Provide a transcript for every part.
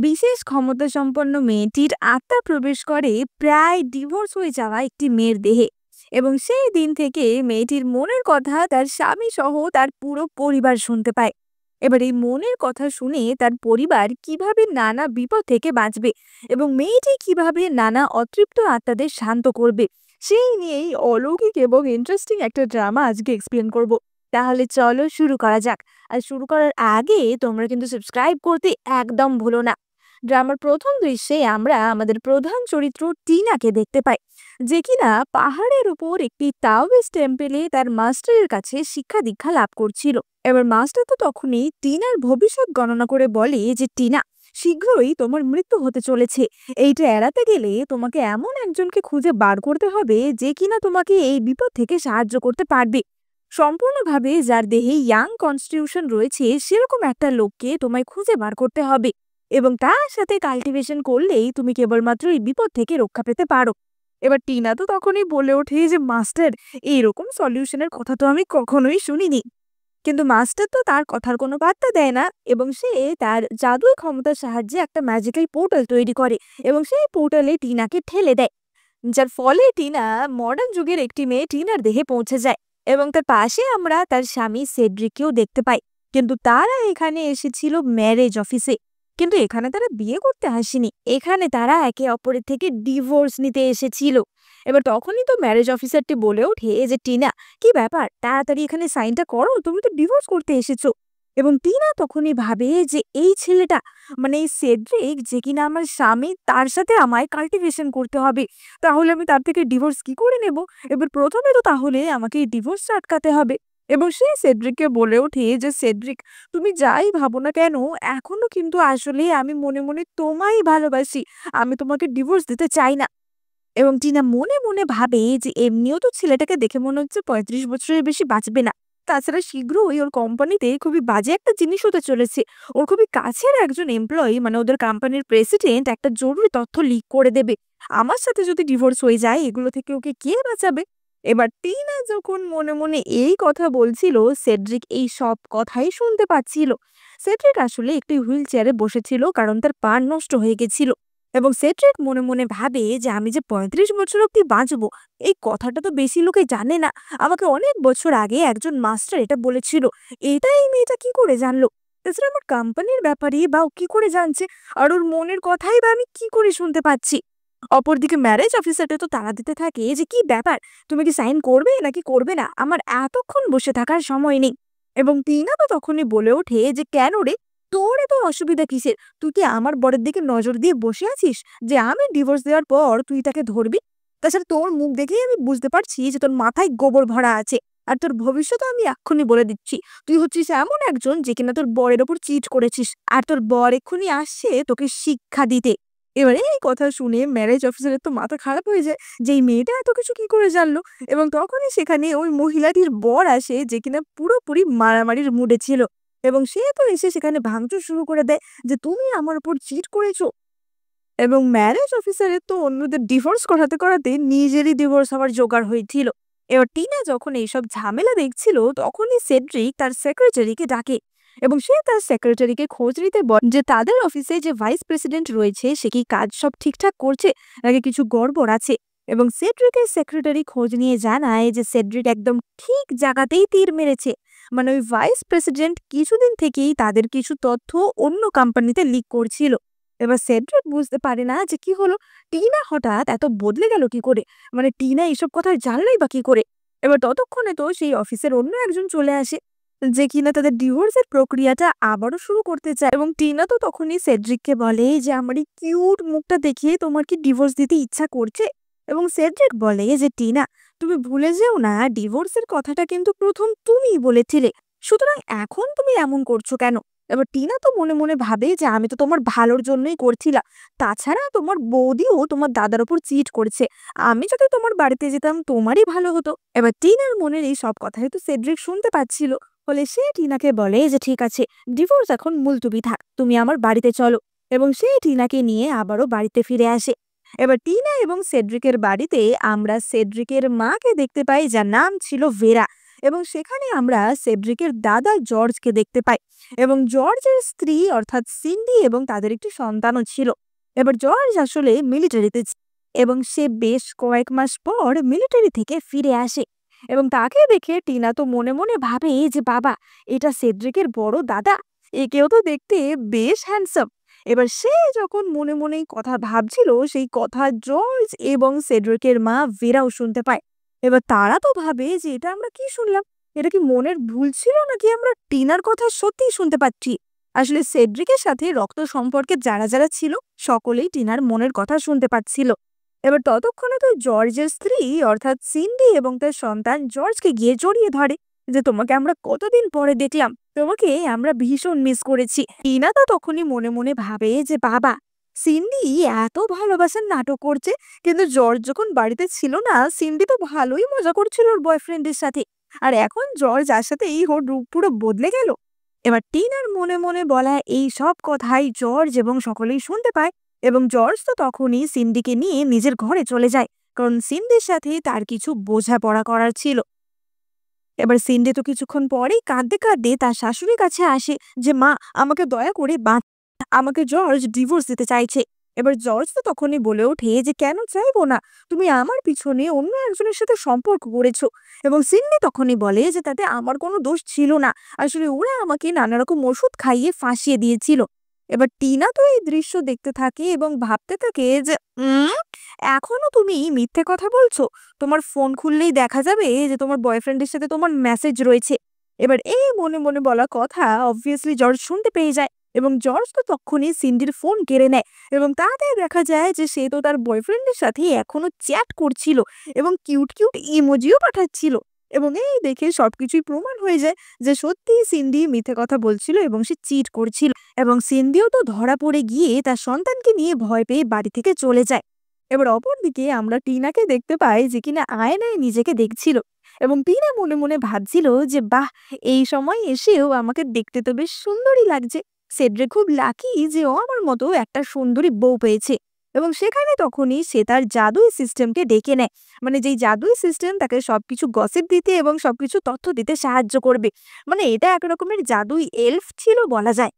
বিশেষ ক্ষমতাসম্পন্ন মেয়েটির আত্মা প্রবেশ করে প্রায় ডিভোর্স হয়ে যাওয়া একটি মেয়ের দেহে, এবং সেই দিন থেকে মেয়েটির মনের কথা তার স্বামী সহ তার পুরো পরিবার শুনতে পায়। এবার এই মনের কথা শুনে তার পরিবার কিভাবে নানা বিপদ থেকে বাঁচবে এবং মেয়েটি কিভাবে নানা অতৃপ্ত আত্মাদের শান্ত করবে, সেই নিয়েই অলৌকিক এবং ইন্টারেস্টিং একটা ড্রামা আজকে এক্সপ্লেন করব। তাহলে চলো শুরু করা যাক। আর শুরু করার আগে তোমরা কিন্তু সাবস্ক্রাইব করতে একদম ভুলো না। ড্রামার প্রথম দৃশ্যে আমরা আমাদের প্রধান চরিত্র টিনাকে দেখতে পাই, যে কিনা পাহাড়ের উপর একটি তাওয়িস্ট টেম্পেলে তার মাস্টারের কাছে শিক্ষা দীক্ষা লাভ করছিল। এবার মাস্টার তো তখনই টিনার ভবিষ্যৎ গণনা করে বলে যে টিনা, শীঘ্রই তোমার মৃত্যু হতে চলেছে। এইটা এড়াতে গেলে তোমাকে এমন একজনকে খুঁজে বার করতে হবে যে কিনা তোমাকে এই বিপদ থেকে সাহায্য করতে পারবে সম্পূর্ণভাবে, যার দেহে ইয়াং কনস্টিটিউশন রয়েছে সেরকম একটা লোককে তোমায় খুঁজে বার করতে হবে, এবং তার সাথে কাল্টিভেশন করলেই তুমি কেবলমাত্র এই বিপদ থেকে রক্ষা পেতে পারো। এবার টিনা তো তখনই বলে ওঠে যে মাস্টার, এইরকম সলিউশনের কথা তো আমি কখনোই শুনিনি। কিন্তু মাস্টার তো তার কথার কোনো পাত্তা দেয় না, এবং সে তার জাদুই ক্ষমতার সাহায্যে একটা ম্যাজিক্যাল পোর্টাল তৈরি করে এবং সেই পোর্টালে টিনাকে ঠেলে দেয়, যার ফলে টিনা মডার্ন যুগের একটি মেয়ে টিনার দেহে পৌঁছে যায়। এবং তার পাশে আমরা তার স্বামী সেড্রিককেও দেখতে পাই, কিন্তু তারা এখানে এসেছিল ম্যারেজ অফিসে। কিন্তু এখানে তারা বিয়ে করতে আসেনি, এখানে তারা একে অপরের থেকে ডিভোর্স নিতে এসেছিল। এবার তখনই তো ম্যারেজ অফিসারটি বলে ওঠে যে টিনা, কি ব্যাপার, তাড়াতাড়ি এখানে সাইনটা করো, তুমি তো ডিভোর্স করতে এসেছো। এবং টিনা তখনই ভাবে যে এই ছেলেটা, মানে এই সেড্রিক, যে কিনা আমার স্বামী, তার সাথে আমায় কাল্টিভেশন করতে হবে, তাহলে আমি তার থেকে ডিভোর্স কি করে নেব? এবার প্রথমে তো তাহলে আমাকে এই ডিভোর্সটা আটকাতে হবে। এবং সে সেড্রিককে বলে ওঠে যে সেড্রিক, তুমি যাই ভাবো না কেন, এখনো কিন্তু আসলে আমি মনে মনে তোমায় ভালোবাসি, আমি তোমাকে ডিভোর্স দিতে চাই না। এবং টিনা মনে মনে ভাবে যে এমনিও তো ছেলেটাকে দেখে মনে হচ্ছে 35 বছরের বেশি বাঁচবে না। তাছাড়া শীঘ্রই ওর কোম্পানিতে খুবই বাজে একটা জিনিস হতে চলেছে। ওর খুবই কাছের একজন এমপ্লয়ি, মানে ওদের কোম্পানির প্রেসিডেন্ট, একটা জরুরি তথ্য লিক করে দেবে। আমার সাথে যদি ডিভোর্স হয়ে যায়, এগুলো থেকে ওকে কে বাঁচাবে? এবার টিনা যখন মনে মনে এই কথা বলছিল, সেড্রিক এই সব কথাই শুনতে পাচ্ছিল। সেড্রিক আসলে একটি হুইল চেয়ারে বসেছিল, কারণ তার পা নষ্ট হয়ে গেছিল। এবং সেড্রিক মনে মনে ভাবে যে আমি যে 35 বছর অব্দি বাঁচবো, এই কথাটা তো বেশি লোকে জানে না। আমাকে অনেক বছর আগে একজন মাস্টার এটা বলেছিল। এটা এই মেয়েটা কি করে জানলো? তাছাড়া আমার কোম্পানির ব্যাপারে বা ও কি করে জানছে? আর ওর মনের কথাই বা আমি কি করে শুনতে পাচ্ছি? অপরদিকে ম্যারেজ অফিসারটা তো তাড়া দিতে থাকে যে কি ব্যাপার, তুমি কি সাইন করবে নাকি করবে না, আমার এতক্ষণ বসে থাকার সময় নেই। এবং টিনা তো তখনই বলে ওঠে যে কেন রে, তোর এত অসুবিধা কিসের? তুই কি আমার বরের দিকে নজর দিয়ে বসে আছিস যে আমি ডিভোর্স দেওয়ার পর তুই তাকে ধরবি? তাছাড়া তোর মুখ দেখেই আমি বুঝতে পারছি যে তোর মাথায় গোবর ভরা আছে। আর তোর ভবিষ্যৎ আমি এক্ষুনি বলে দিচ্ছি, তুই হচ্ছিস এমন একজন যে কিনা তোর বরের ওপর চিট করেছিস, আর তোর বর এক্ষুনি আসছে তোকে শিক্ষা দিতে। এবারে এই কথা শুনে ম্যারেজ অফিসারের তো মাথা খারাপ হয়ে যায় যে এই মেয়েটা এত কিছু কি করে জানলো। এবং তখনই সেখানে ওই মহিলাটির বর আসে, যে কিনা পুরোপুরি মারামারির মুডে ছিল। এবং সে তো এসে সেখানে ভাঙচুর শুরু করে দেয় যে তুমি আমার উপর চিট করেছো। এবং ম্যারেজ অফিসারের তো অন্যদের ডিভোর্স করাতে করাতে নিজেরই ডিভোর্স হওয়ার জোগাড় হয়েছিল। এবার টিনা যখন এইসব ঝামেলা দেখছিল, তখনই সেড্রিক তার সেক্রেটারিকে ডাকে, এবং সে তার সেক্রেটারিকে খোঁজ নিতে বলে যে তাদের অফিসে যে ভাইস প্রেসিডেন্ট রয়েছে সে কি কাজ সব ঠিকঠাক করছে নাকি কিছু গড়বড় আছে। এবং সেড্রিকের সেক্রেটারি খোঁজ নিয়ে জানায় যে সেড্রিক একদম ঠিক জায়গাতেই তীর মেরেছে, মানে ওই ভাইস প্রেসিডেন্ট কিছুদিন থেকেই তাদের কিছু তথ্য অন্য কোম্পানিতে লিক করছিল। এবার সেড্রিক বুঝতে পারে না যে কি হলো, টিনা হঠাৎ এত বদলে গেল কি করে, মানে টিনা এইসব কথা জানলাই বা কি করে। এবার ততক্ষণে তো সেই অফিসের অন্য একজন চলে আসে, যে কিনা তাদের ডিভোর্সের প্রক্রিয়াটা আবারও শুরু করতে চায়। এবং টিনা তো তখনই সেড্রিককে বলে যে আমার এই কিউট মুখটা দেখিয়ে তোমার কি ডিভোর্স দিতে ইচ্ছা করছে? এবং সেড্রিক বলে যে টিনা, তুমি ভুলে যেও না, ডিভোর্সের কথাটা কিন্তু প্রথম তুমিই বলেছিলে, সুতরাং এখন তুমি এমন করছো কেন? এবার টিনা তো মনে মনে ভাবে যে আমি তো তোমার ভালোর জন্যই করছিলাম, তাছাড়া তোমার বৌদিও তোমার দাদার উপর চিট করেছে, আমি যদি তোমার বাড়িতে যেতাম তোমারই ভালো হতো। এবার টিনার মনের এই সব কথাই তো সেড্রিক শুনতে পাচ্ছিল, ফলে সে টিনাকে বলে যে ঠিক আছে, ডিভোর্স এখন মুলতুবি থাক, তুমি আমার বাড়িতে চলো। এবং সে টিনাকে নিয়ে আবারও বাড়িতে ফিরে আসে। এবার টিনা এবং সেড্রিকের বাড়িতে আমরা সেড্রিকের মাকে দেখতে পাই, যার নাম ছিল ভেরা। এবং সেখানে আমরা সেড্রিকের দাদা জর্জকে দেখতে পাই, এবং জর্জের স্ত্রী অর্থাৎ সিন্ডি এবং তাদের একটি সন্তানও ছিল। এবার জর্জ আসলে মিলিটারিতে এবং সে বেশ কয়েক মাস পর মিলিটারি থেকে ফিরে আসে এবং তাকে দেখে টিনা তো মনে মনে ভাবে যে বাবা, এটা সেড্রিকের বড় দাদা, একেও তো দেখতে বেশ হ্যান্ডসাম। এবার সে যখন মনে মনেই কথা ভাবছিল, সেই কথা জর্জ এবং সেড্রিকের মা ভেরাও শুনতে পায়। এবার তারা তো ভাবে যে এটা আমরা কি শুনলাম, এটা কি মনের ভুল ছিল নাকি আমরা টিনার কথা সত্যিই শুনতে পাচ্ছি। আসলে সেড্রিকের সাথে রক্ত সম্পর্কে যারা যারা ছিল সকলেই টিনার মনের কথা শুনতে পাচ্ছিল। এবার ততক্ষণে তো জর্জের স্ত্রী অর্থাৎ সিন্ডি এবং তার সন্তান জর্জকে গিয়ে জড়িয়ে ধরে যে তোমাকে আমরা কতদিন পরে দেখলাম, তোমাকে আমরা ভীষণ মিস করেছি। টিনা তো তখনই মনে মনে ভাবে যে বাবা, সিন্ডি এত ভালোবাসার নাটক করছে, কিন্তু জর্জ যখন বাড়িতে ছিল না সিন্ডি তো ভালোই মজা করছিল ওর বয়ফ্রেন্ডের সাথে, আর এখন জর্জ আসাতেই ওর রূপ পুরো বদলে গেল। এবার টিনার মনে মনে বলা এই সব কথাই জর্জ এবং সকলেই শুনতে পায় এবং জর্জ তো তখনই সিন্ডিকে নিয়ে নিজের ঘরে চলে যায়, কারণ সিন্ডির সাথে তার কিছু বোঝাপড়া করার ছিল। এবার সিন্ডি তো কিছুক্ষণ পরেই কাঁদতে কাঁদতে তার শাশুড়ির কাছে আসে যে মা, আমাকে দয়া করে বাঁচ, আমাকে জর্জ ডিভোর্স দিতে চাইছে। এবার জর্জ তো তখনই বলে ওঠে যে কেন চাইবো না, তুমি আমার পিছনে অন্য একজনের সাথে সম্পর্ক করেছো। এবং সিন্ডি তখনই বলে যে তাতে আমার কোনো দোষ ছিল না, আসলে ওরা আমাকে নানা রকম ওষুধ খাইয়ে ফাঁসিয়ে দিয়েছিল। এবার টিনা তো এই দৃশ্য দেখতে থাকে এবং ভাবতে থাকে যে এখনো তুমি মিথ্যে কথা বলছো, তোমার ফোন খুললেই দেখা যাবে যে তোমার বয়ফ্রেন্ডের সাথে তোমার মেসেজ রয়েছে। এবার এই মনে মনে বলা কথা অবভিয়াসলি জর্জ শুনতে পেয়ে যায় এবং জর্জ তো তখনই সিন্ডির ফোন কেড়ে নেয় এবং তাতে দেখা যায় যে সে তো তার বয়ফ্রেন্ডের সাথে এখনো চ্যাট করছিল এবং কিউট কিউট ইমোজিও পাঠাচ্ছিল। এবং এই দেখে সবকিছুই প্রমাণ হয়ে যায় যে সত্যি সিন্ডি মিথ্যে কথা বলছিল এবং সে চিট করছিল। এবং সিন্ডিও তো ধরা পড়ে গিয়ে তার সন্তানকে নিয়ে ভয় পেয়ে বাড়ি থেকে চলে যায়। এবার অপরদিকে আমরা টিনাকে দেখতে পাই যে কিনা আয়নায় নিজেকে দেখছিল এবং টিনা মনে মনে ভাবছিল যে বাহ, এই সময় এসেও আমাকে দেখতে তো বেশ সুন্দরই লাগছে, সেড্রিক খুব লাকি যে ও আমার মতো একটা সুন্দরী বউ পেয়েছে। এবং সেখানে তখনই সে তার জাদুই সিস্টেমকে ডেকে নেয়, মানে যেই জাদুই সিস্টেম তাকে সবকিছু গসিপ দিতে এবং সবকিছু তথ্য দিতে সাহায্য করবে, মানে এটা এক রকমের জাদুই এলফ ছিল বলা যায়।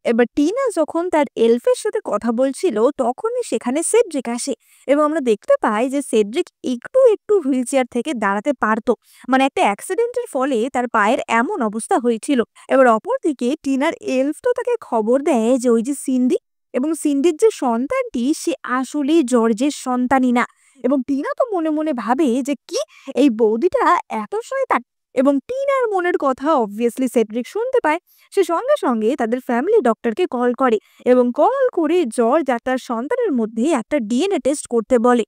এবার টিনা যখন তার এলফের সাথে কথা বলছিল তখনই সেখানে সেড্রিক আসে এবং আমরা দেখতে পাই যে সেড্রিক একটু একটু হুইল চেয়ার থেকে দাঁড়াতে পারতো, মানে একটা অ্যাক্সিডেন্টের ফলে তার পায়ের এমন অবস্থা হয়েছিল। এবার অপরদিকে টিনার এলফ তো তাকে খবর দেয় যে ওই যে সিন্ডি এবং সিন্ডির যে সন্তানটি সে আসলে জর্জের সন্তানই না। এবং টিনা তো মনে মনে ভাবে যে কি, এই বৌদিটা এত শয়তান। এবং টিনার মনের কথা অবভিয়াসলি সেড্রিক শুনতে পায়। সে সঙ্গে সঙ্গে তাদের ফ্যামিলি ডক্টরকে কল করে এবং কল করে জর্জ আর তার সন্তানের মধ্যে একটা ডিএনএ টেস্ট করতে বলে।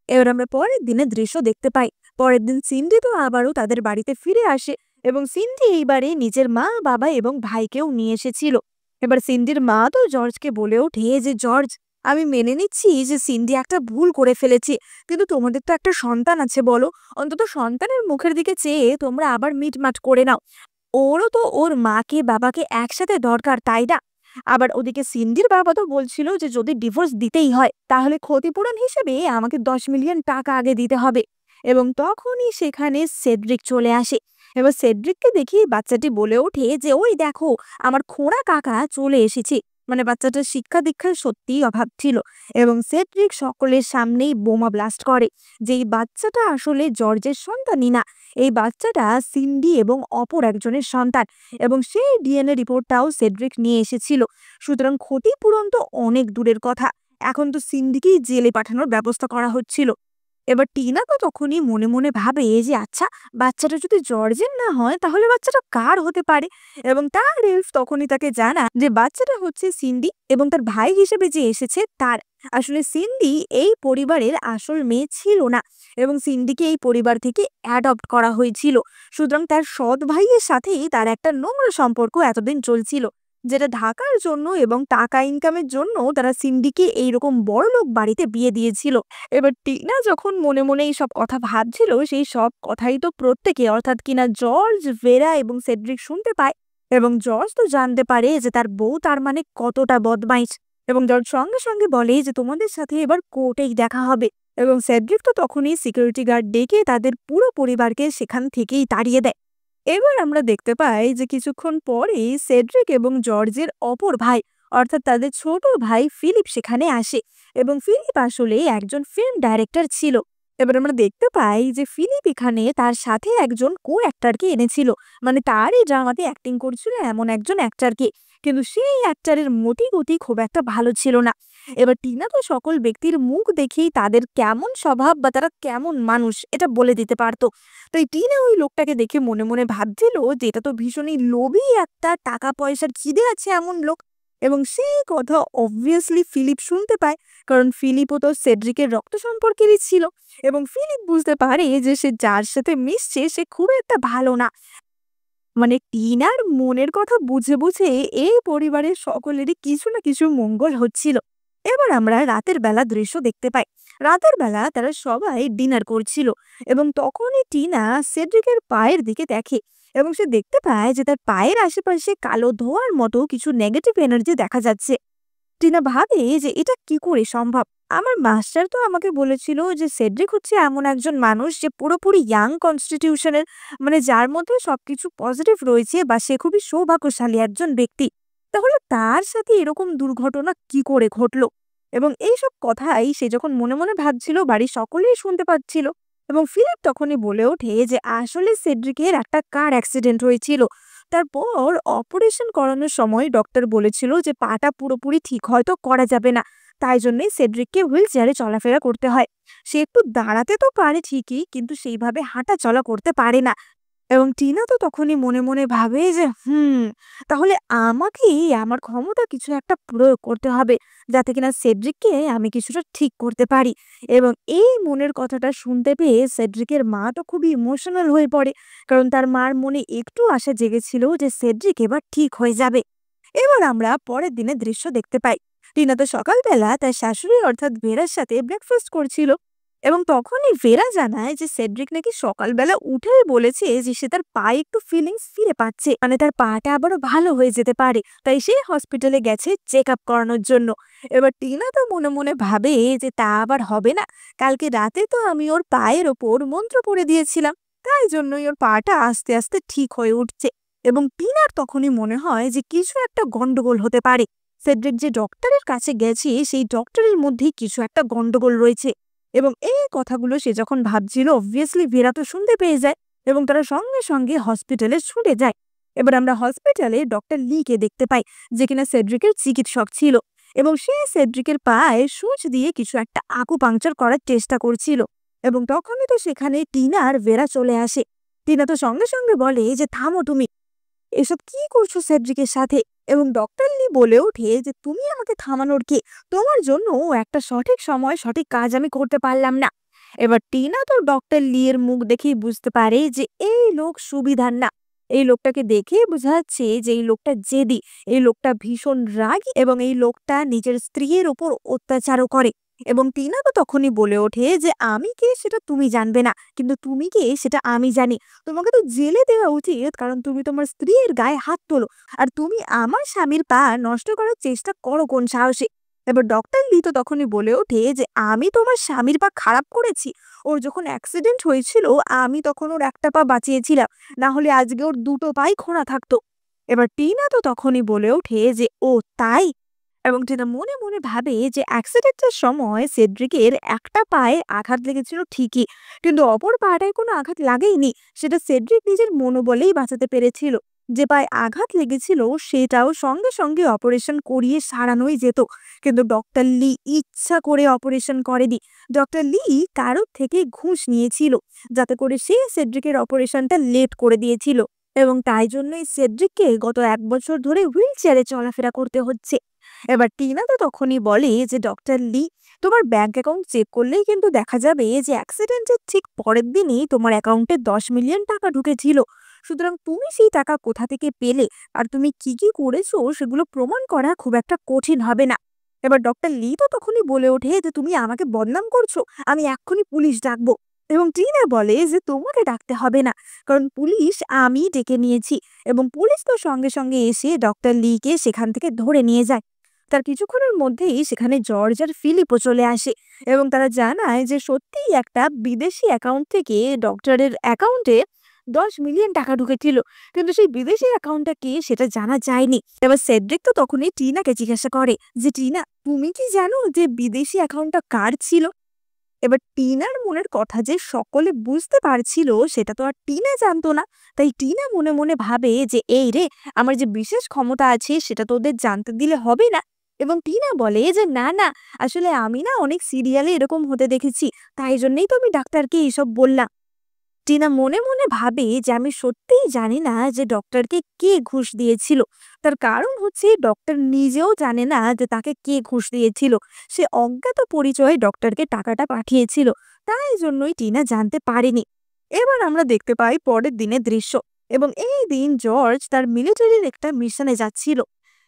এবার আমরা পরের দিনের দৃশ্য দেখতে পাই। পরের দিন সিন্ডি তো আবারও তাদের বাড়িতে ফিরে আসে এবং সিন্ডি এইবারে নিজের মা, বাবা এবং ভাইকেও নিয়ে এসেছিল। এবার সিন্ডির মা তো জর্জকে বলে ওঠে যে জর্জ, আমি মেনে নিচ্ছি যে সিন্ডি একটা ভুল করে ফেলেছে, কিন্তু তোমাদের তো একটা সন্তান আছে, বলো অন্তত সন্তানের মুখের দিকে চেয়ে তোমরা আবার মিটমাট করে নাও। ওরও তো ওর মাকে বাবাকে একসাথে দরকার, তাই না? আবার ওদিকে সিন্ডির বাবা তো বলছিল যে যদি ডিভোর্স দিতেই হয় তাহলে ক্ষতিপূরণ হিসেবে আমাকে 10 মিলিয়ন টাকা আগে দিতে হবে। এবং তখনই সেখানে সেড্রিক চলে আসে। এবার সেড্রিককে দেখি বাচ্চাটি বলে ওঠে যে ওই দেখো, আমার খোঁড়া কাকা চলে এসেছে। মানে বাচ্চাটার শিক্ষা দীক্ষার সত্যিই অভাব ছিল। এবং সেড্রিক সকলের সামনেই বোমা ব্লাস্ট করে, যেই বাচ্চাটা আসলে জর্জের সন্তানই না, এই বাচ্চাটা সিন্ডি এবং অপর একজনের সন্তান এবং সেই ডিএনএ রিপোর্টটাও সেড্রিক নিয়ে এসেছিল। সুতরাং ক্ষতিপূরণ তো অনেক দূরের কথা, এখন তো সিন্ডিকেই জেলে পাঠানোর ব্যবস্থা করা হচ্ছিল। এবার টিনা তো তখনই মনে মনে ভাবে যে আচ্ছা, বাচ্চাটা যদি জর্জের না হয় তাহলে বাচ্চাটা কার হতে পারে। এবং তার এলফ তখনই তাকে জানা যে বাচ্চাটা হচ্ছে সিন্ডি এবং তার ভাই হিসেবে যে এসেছে তার। আসলে সিন্ডি এই পরিবারের আসল মেয়ে ছিল না এবং সিন্ডিকে এই পরিবার থেকে অ্যাডপ্ট করা হয়েছিল। সুতরাং তার সৎ ভাইয়ের সাথেই তার একটা নোংরা সম্পর্ক এতদিন চলছিল, যেটা ঢাকার জন্য এবং টাকা ইনকামের জন্য তারা সিন্ডিকে এইরকম বড়লোক বাড়িতে বিয়ে দিয়েছিল। এবার টিনা যখন মনে মনে এই সব কথা ভাবছিল সেই সব কথাই তো প্রত্যেকে অর্থাৎ কিনা জর্জ, ভেরা এবং সেড্রিক শুনতে পায়। এবং জর্জ তো জানতে পারে যে তার বউ তার মানে কতটা বদমাইশ এবং জর্জ সঙ্গে সঙ্গে বলে যে তোমাদের সাথে এবার কোর্টেই দেখা হবে। এবং সেড্রিক তো তখনই সিকিউরিটি গার্ড ডেকে তাদের পুরো পরিবারকে সেখান থেকেই তাড়িয়ে দেয়। এবার আমরা দেখতে পাই যে কিছুক্ষণ পরেই সেড্রিক এবং জর্জের অপর ভাই অর্থাৎ তাদের ছোট ভাই ফিলিপ সেখানে আসে। এবং ফিলিপ আসলে একজন ফিল্ম ডাইরেক্টর ছিল। এবার আমরা দেখতে পাই যে ফিলিপ এখানে তার সাথে একজন কো অ্যাক্টরকে এনেছিল, মানে তার এই ড্রামাতে অ্যাক্টিং করছিল এমন একজন অ্যাক্টরকে। কিন্তু সেই অ্যাক্টরের মোটি গতি খুব একটা ভালো ছিল না। এবার টিনা তো সকল ব্যক্তির মুখ দেখেই তাদের কেমন স্বভাব বা তারা কেমন মানুষ এটা বলে দিতে পারতো। তাই টিনা ওই লোকটাকে দেখে মনে মনে ভাবছিল যে এটা তো ভীষণই লোভী একটা টাকা পয়সার খিদে আছে এমন লোক। এবং সেই কথা অবভিয়াসলি ফিলিপ শুনতে পায়, কারণ ফিলিপও তো সেড্রিকের রক্ত সম্পর্কেরই ছিল। এবং ফিলিপ বুঝতে পারে যে সে যার সাথে মিশছে সে খুব একটা ভালো না। মানে টিনার মনের কথা বুঝে বুঝে এই পরিবারের সকলেরই কিছু না কিছু মঙ্গল হচ্ছিল। এবার আমরা রাতের বেলা দৃশ্য দেখতে পাই। রাতের বেলা তারা সবাই ডিনার করছিল এবং তখনই টিনা সেড্রিকের পায়ের দিকে দেখে এবং সে দেখতে পায় যে তার পায়ের আশেপাশে কালো ধোঁয়ার মতো কিছু নেগেটিভ এনার্জি দেখা যাচ্ছে। টিনা ভাবে যে এটা কি করে সম্ভব। আমার মাস্টার তো আমাকে বলেছিল যে সেড্রিক হচ্ছে এমন একজন মানুষ যে পুরোপুরি ইয়াং কনস্টিটিউশনের, মানে যার মধ্যে সবকিছু পজিটিভ রয়েছে বা সে খুবই সৌভাগ্যশালী একজন ব্যক্তি। তাহলে তার সাথে এরকম দুর্ঘটনা কি করে ঘটলো? এবং এইসব কথাই সে যখন মনে মনে ভাবছিল বাড়ির সকলেই শুনতে পাচ্ছিল। এবং ফিলিপ তখনই বলে ওঠে যে আসলে সেড্রিকের একটা কার অ্যাক্সিডেন্ট হয়েছিল। তারপর অপারেশন করানোর সময় ডক্টর বলেছিল যে পাটা পুরোপুরি ঠিক হয়তো করা যাবে না, তাই জন্যই সেড্রিককে হুইল চেয়ারে চলাফেরা করতে হয়। সে একটু দাঁড়াতে তো পারে ঠিকই, কিন্তু সেইভাবে হাঁটা চলা করতে পারে না। এবং টিনা তো তখনই মনে মনে ভাবে যে তাহলে আমাকেই আমার ক্ষমতা কিছু একটা প্রয়োগ করতে হবে, যাতে কিনা সেড্রিককে আমি কিছুটা ঠিক করতে পারি। এবং এই মনের কথাটা শুনতে পেয়ে সেড্রিকের মা তো খুবই ইমোশনাল হয়ে পড়ে, কারণ তার মার মনে একটু আশা জেগেছিল যে সেড্রিক এবার ঠিক হয়ে যাবে। এবার আমরা পরের দিনের দৃশ্য দেখতে পাই। টিনা তো সকালবেলা তার শাশুড়ি অর্থাৎ ভেরার সাথে ব্রেকফাস্ট করছিল এবং তখনই ভেরা জানায় যে সেড্রিক নাকি সকালবেলা উঠেই বলেছে যে সে তার পায়ে একটু ফিলিংস ফিরে পাচ্ছে, মানে তার পাটা আবারও ভালো হয়ে যেতে পারে, তাই সে হসপিটালে গেছে চেক আপ করানোর জন্য। এবার টিনা তো মনে মনে ভাবে যে তা আবার হবে না, কালকে রাতে তো আমি ওর পায়ের ওপর মন্ত্র পড়ে দিয়েছিলাম, তাই জন্যই ওর পাটা আস্তে আস্তে ঠিক হয়ে উঠছে। এবং টিনার তখনই মনে হয় যে কিছু একটা গন্ডগোল হতে পারে। সেড্রিক যে ডক্টরের কাছে গেছে সেই ডক্টরের মধ্যেই কিছু একটা গন্ডগোল রয়েছে। এবং এই কথাগুলো সে যখন ভাবছিল অবভিয়াসলি ভেরা তো শুনতে পেয়ে যায় এবং তারা সঙ্গে সঙ্গে হসপিটালে ছুটে যায়। এবার আমরা হসপিটালে ডক্টর লিকে দেখতে পাই, যে কিনা সেড্রিকের চিকিৎসক ছিল এবং সে সেড্রিকের পায়ে সুচ দিয়ে কিছু একটা আকুপাংচার করার চেষ্টা করছিল। এবং তখনই তো সেখানে টিনা আর ভেরা চলে আসে। টিনা তো সঙ্গে সঙ্গে বলে যে থামো তুমি, এসব কি করছো সেড্রিকের সাথে? এবং ডক্টর লি বলে ওঠে যে তুমি আমাকে থামানোর কে? তোমার জন্য একটা সঠিক সময় সঠিক কাজ আমি করতে পারলাম না। এবার টিনা তো ডক্টর লি এর মুখ দেখেই বুঝতে পারে যে এই লোক সুবিধার না। এই লোকটাকে দেখে বোঝা যাচ্ছে যে এই লোকটা জেদি, এই লোকটা ভীষণ রাগী এবং এই লোকটা নিজের স্ত্রীর ওপর অত্যাচারও করে। এবং টিনা তো তখনই বলে ওঠে যে আমি কে সেটা তুমি জানবে না, কিন্তু তুমি কে সেটা আমি জানি। তোমাকে তো জেলে দেওয়া উচিত, কারণ তুমি তোমার স্ত্রীর গায়ে হাত তোলো আর তুমি আমার স্বামীর পা নষ্ট করার চেষ্টা করো কোন সাহসে? এবার ডক্টর লি তো তখনই বলে ওঠে যে আমি তোমার স্বামীর পা খারাপ করেছি? ওর যখন অ্যাক্সিডেন্ট হয়েছিল আমি তখন ওর একটা পা বাঁচিয়েছিলাম, না হলে আজকে ওর দুটো পাই খোঁড়া থাকতো। এবার টিনা তো তখনই বলে ওঠে যে ও তাই? এবং টিনা মনে মনে ভাবে যে অ্যাক্সিডেন্টের সময় সেড্রিকের একটা পায়ে আঘাত লেগেছিল ঠিকই, কিন্তু অপর পাটায় কোনো আঘাত লাগেইনি। সেটা সেড্রিক নিজের মনোবলেই বাঁচাতে পেরেছিল। যে পায়ে আঘাত লেগেছিল সেটাও সঙ্গে সঙ্গে অপারেশন করিয়ে সারানোই যেত, কিন্তু ডক্টর লি ইচ্ছা করে অপারেশন করেনি। ডক্টর লি কারোর থেকে ঘুষ নিয়েছিল, যাতে করে সে সেড্রিকের অপারেশনটা লেট করে দিয়েছিল। এবং তাই জন্যই সেড্রিককে গত 1 বছর ধরে হুইল চেয়ারে চলাফেরা করতে হচ্ছে। এবার টিনা তো তখনই বলে যে ডক্টর লি, তোমার ব্যাংক অ্যাকাউন্ট চেক করলেই কিন্তু দেখা যাবে যে অ্যাক্সিডেন্টের ঠিক পরের দিনই তোমার অ্যাকাউন্টে 10 মিলিয়ন টাকা ঢুকেছিল। সুতরাং তুমি সেই টাকা কোথা থেকে পেলে আর তুমি কি কি করেছো সেগুলো প্রমাণ করা খুব একটা কঠিন হবে না। এবার ডক্টর লি তো তখনই বলে ওঠে যে তুমি আমাকে বদনাম করছো, আমি এক্ষুনি পুলিশ ডাকবো। এবং টিনা বলে যে তোমাকে ডাকতে হবে না, কারণ পুলিশ আমি ডেকে নিয়েছি। এবং পুলিশ তো সঙ্গে সঙ্গে এসে ডক্টর লিকে সেখান থেকে ধরে নিয়ে যায়। তার কিছুক্ষণের মধ্যেই সেখানে জর্জ আর ফিলিপও চলে আসে এবং তারা জানায় যে সত্যিই একটা বিদেশি অ্যাকাউন্ট থেকে ডক্টরের অ্যাকাউন্টে 10 মিলিয়ন টাকা ঢুকেছিল, কিন্তু সেই বিদেশি অ্যাকাউন্টটা কি সেটা জানা যায়নি। এবার সেড্রিক তো তখনই টিনাকে জিজ্ঞাসা করে যে টিনা, তুমি কি জানো যে বিদেশি অ্যাকাউন্টটা কার ছিল? এবার টিনার মনের কথা যে সকলে বুঝতে পারছিল সেটা তো আর টিনা জানতো না। তাই টিনা মনে মনে ভাবে যে এই রে, আমার যে বিশেষ ক্ষমতা আছে সেটা তো ওদের জানতে দিলে হবে না। এবং টিনা বলে যে না না, আসলে আমি না অনেক সিরিয়ালে এরকম হতে দেখেছি, তাই জন্যই তো আমি ডাক্তারকে এইসব বললাম। টিনা মনে মনে ভাবে যে আমি সত্যিই জানি না যে ডক্টরকে কে ঘুষ দিয়েছিল। তার কারণ হচ্ছে ডক্টর নিজেও জানে না যে তাকে কে ঘুষ দিয়েছিল। সে অজ্ঞাত পরিচয়ে ডক্টরকে টাকাটা পাঠিয়েছিল, তাই জন্যই টিনা জানতে পারেনি। এবার আমরা দেখতে পাই পরের দিনের দৃশ্য। এবং এই দিন জর্জ তার মিলিটারির একটা মিশনে যাচ্ছিল,